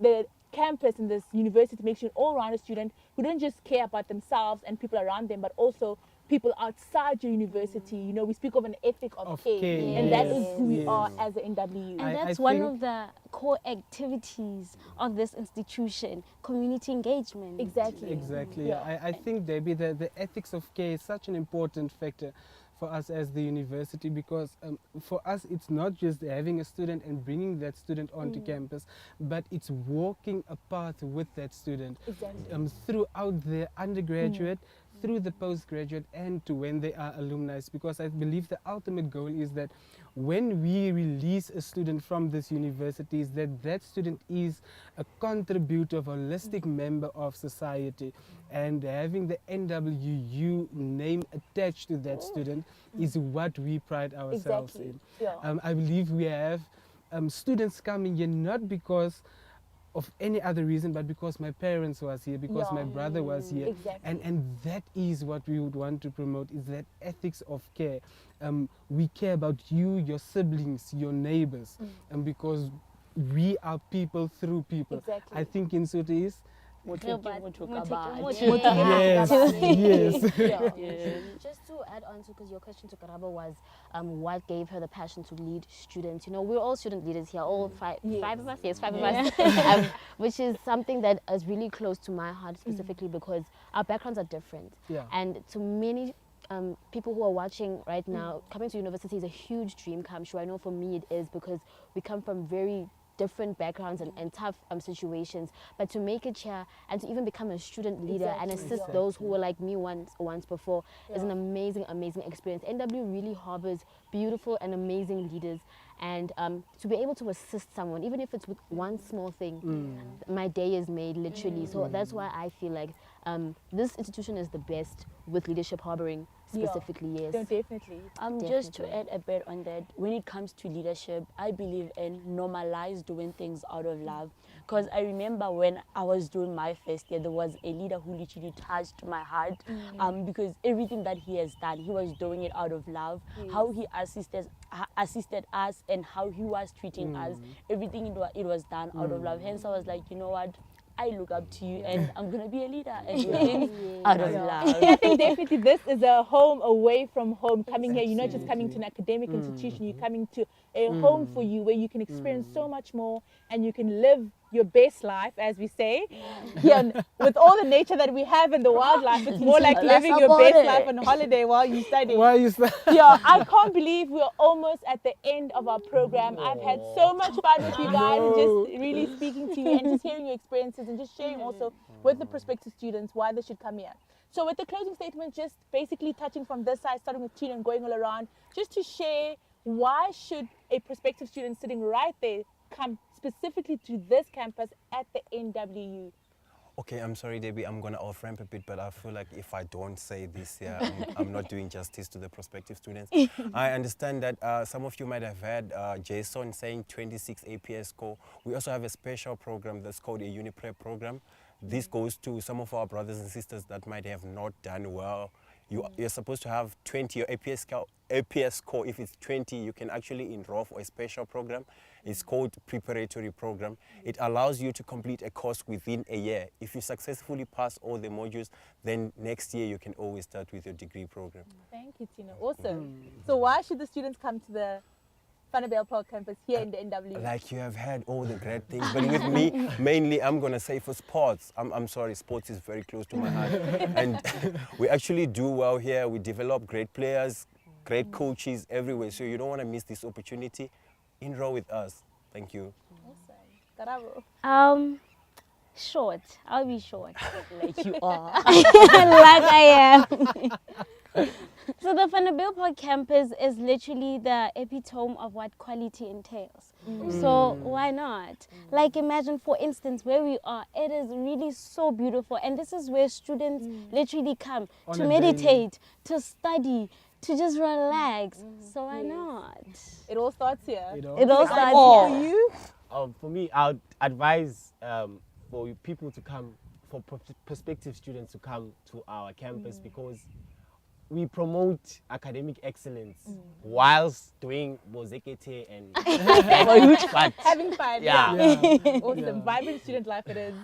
the campus in this university makes you an all-rounder student who don't just care about themselves and people around them, but also people outside your university. You know, we speak of an ethic of care, and that is who we are as an NWU. And that's one of the core activities of this institution, community engagement. Exactly. Exactly. Yeah. I think, Debbie, the ethics of care is such an important factor for us as the university, because for us it's not just having a student and bringing that student onto campus, but it's walking a path with that student throughout their undergraduate, through the postgraduate, and to when they are alumni, because I believe the ultimate goal is that when we release a student from this university, is that student is a contributor, a holistic member of society, and having the NWU name attached to that student is what we pride ourselves in. I believe we have students coming here not because of any other reason, but because my parents was here, because my brother was here, and that is what we would want to promote, is that ethics of care. We care about you, your siblings, your neighbors, and because we are people through people. I think in Sotho is Yes. Just to add on to, because your question to Karabo was what gave her the passion to lead students. You know, we're all student leaders here, all five of us, five of us, which is something that is really close to my heart specifically because our backgrounds are different. And to many people who are watching right now, coming to university is a huge dream come true. I know for me it is, because we come from very different backgrounds and tough situations, but to make it here and to even become a student leader and assist those who were like me once before is an amazing experience. NW really harbors beautiful and amazing leaders, and to be able to assist someone, even if it's with one small thing, my day is made literally. So that's why I feel like this institution is the best with leadership harboring specifically. Yes, definitely. Just to add a bit on that, when it comes to leadership, I believe in normalize doing things out of love. Because I remember when I was doing my first year, there was a leader who literally touched my heart, because everything that he has done, he was doing it out of love. How he assisted us and how he was treating us, everything it was done out of love. Hence I was like, you know what, I look up to you and I'm going to be a leader and do things out of love. I think definitely this is a home away from home. Coming here, you're not just coming to an academic institution, you're coming to a home for you where you can experience so much more and you can live your best life, as we say. Here, with all the nature that we have and the wildlife, it's more like living your best life on holiday while you study. Yeah, I can't believe we're almost at the end of our program. I've had so much fun with you guys, and just really speaking to you and just hearing your experiences and just sharing also with the prospective students why they should come here. So with the closing statement, just basically touching from this side, starting with Tina and going all around, just to share why should a prospective student sitting right there come specifically to this campus at the NWU? Okay, I'm sorry, Debbie, I'm going to off-ramp a bit, but I feel like if I don't say this here, I'm not doing justice to the prospective students. I understand that some of you might have heard Jason saying 26 APS score. We also have a special program that's called a Uniprep program. This goes to some of our brothers and sisters that might have not done well. You're supposed to have 20, your APS score, if it's 20, you can actually enroll for a special program. It's called preparatory program. It allows you to complete a course within a year. If you successfully pass all the modules, then next year you can always start with your degree program. Thank you, Tina. Awesome. So why should the students come to the Vanderbijlpark Campus here in the NW? Like you have had all the great things, but with me, mainly I'm going to say for sports. I'm sorry, sports is very close to my heart. And we actually do well here. We develop great players, great coaches everywhere. So you don't want to miss this opportunity. Enroll with us. Thank you. Awesome. Short. I'll be short. Like you are. Like I am. So the Vanderbijlpark Campus is literally the epitome of what quality entails. So why not? Like imagine, for instance, where we are, it is really so beautiful, and this is where students literally come to meditate, to study, to just relax. So why not? It all starts here. It all starts here. For you? For me, I would advise for people to come, for prospective students to come to our campus because we promote academic excellence whilst doing mozekete and having fun. Yeah. Awesome. Vibrant student life it is.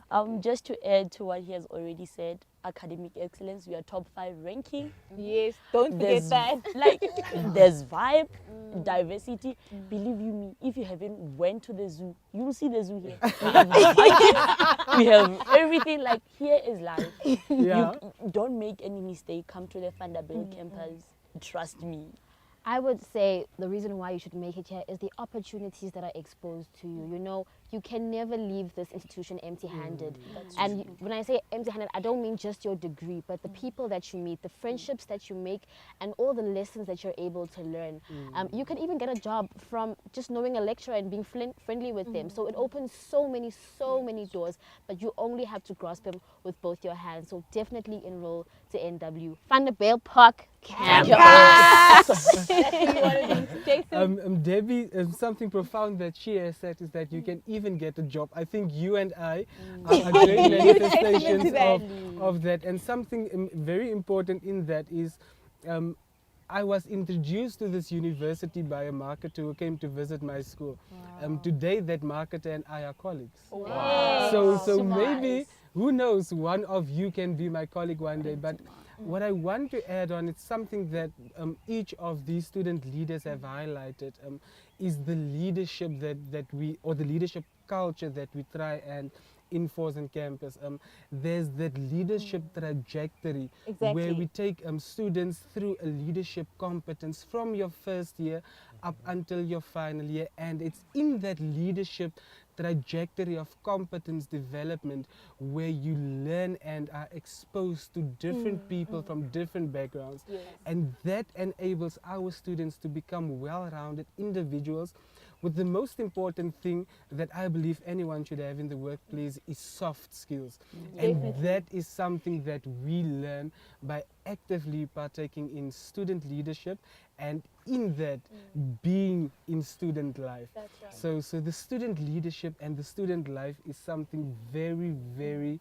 Just to add to what he has already said, academic excellence, we are top 5 ranking. Yes, don't forget that. Like, there's vibe, diversity. Believe you me, if you haven't went to the zoo, you will see the zoo here. We have everything. Like, here is life. You don't make any mistake. Come to the Vanderbilt campus. Trust me. I would say the reason why you should make it here is the opportunities that are exposed to you. You know, you can never leave this institution empty-handed. And when I say empty-handed, I don't mean just your degree, but the people that you meet, the friendships that you make, and all the lessons that you're able to learn. You can even get a job from just knowing a lecturer and being friendly with them. So it opens so many doors, but you only have to grasp them with both your hands. So definitely enroll to NW. Vanderbijlpark Campus. Debbie, something profound that she has said is that you can even get a job. I think you and I are great manifestations of that. And something very important in that is I was introduced to this university by a marketer who came to visit my school. Today that marketer and I are colleagues. So maybe, who knows, one of you can be my colleague one day. But what I want to add on, it's something that each of these student leaders have highlighted, is the leadership that we, or the leadership culture that we try and enforce on campus. There's that leadership trajectory where we take students through a leadership competence from your first year up until your final year, and it's in that leadership trajectory of competence development where you learn and are exposed to different people from different backgrounds, and that enables our students to become well-rounded individuals with the most important thing that I believe anyone should have in the workplace is soft skills. And that is something that we learn by actively partaking in student leadership and in that being in student life. So the student leadership and the student life is something very, very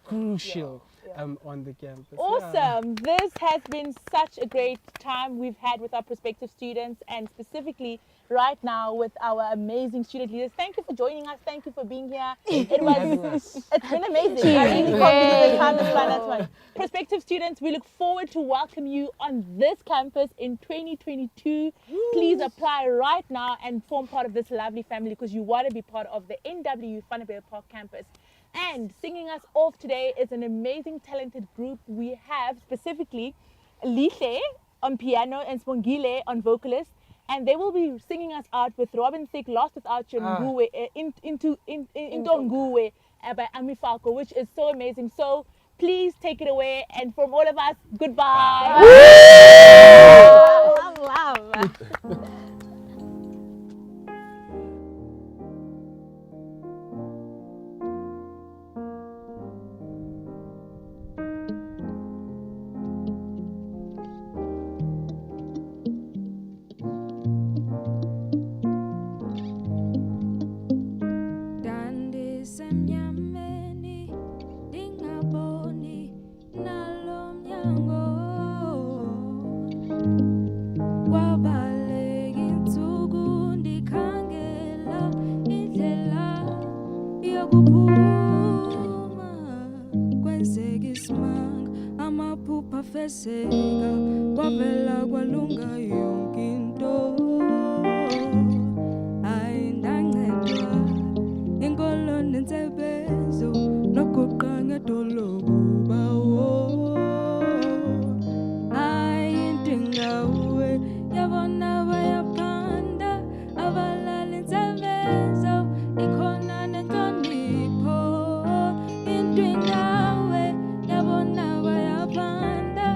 crucial on the campus. Awesome. This has been such a great time we've had with our prospective students, and specifically right now with our amazing student leaders. Thank you for joining us. Thank you for being here. It's been amazing. I really can't believe the time has flown that much. Prospective students, we look forward to welcome you on this campus in 2022. Please apply right now and form part of this lovely family, because you want to be part of the NW Vanderbijlpark Campus. And singing us off today is an amazing talented group. We have specifically Lihle on piano and Spongile on vocalist, and they will be singing us out with Robin Thicke, Lost Without You, into Nguwe by Amifako, which is so amazing. So please take it away, and from all of us, goodbye. Love. Sega kwavela kwalunga yonke into ayindancedwa inkolo nentsebenzo noguqa ngedolobhu bawo ayindingawe yabona bayaphanda abalala intsebenzo ikhona nenhlonipho into ingawe yabona bayaphanda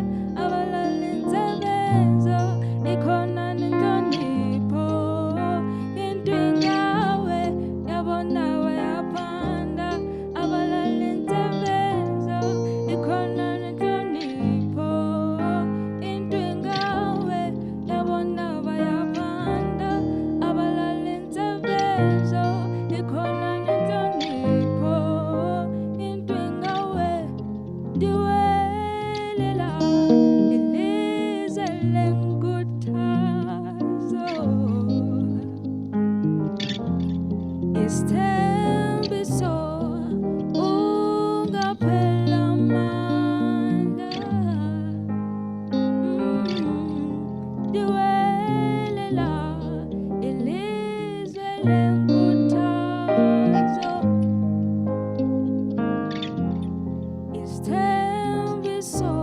so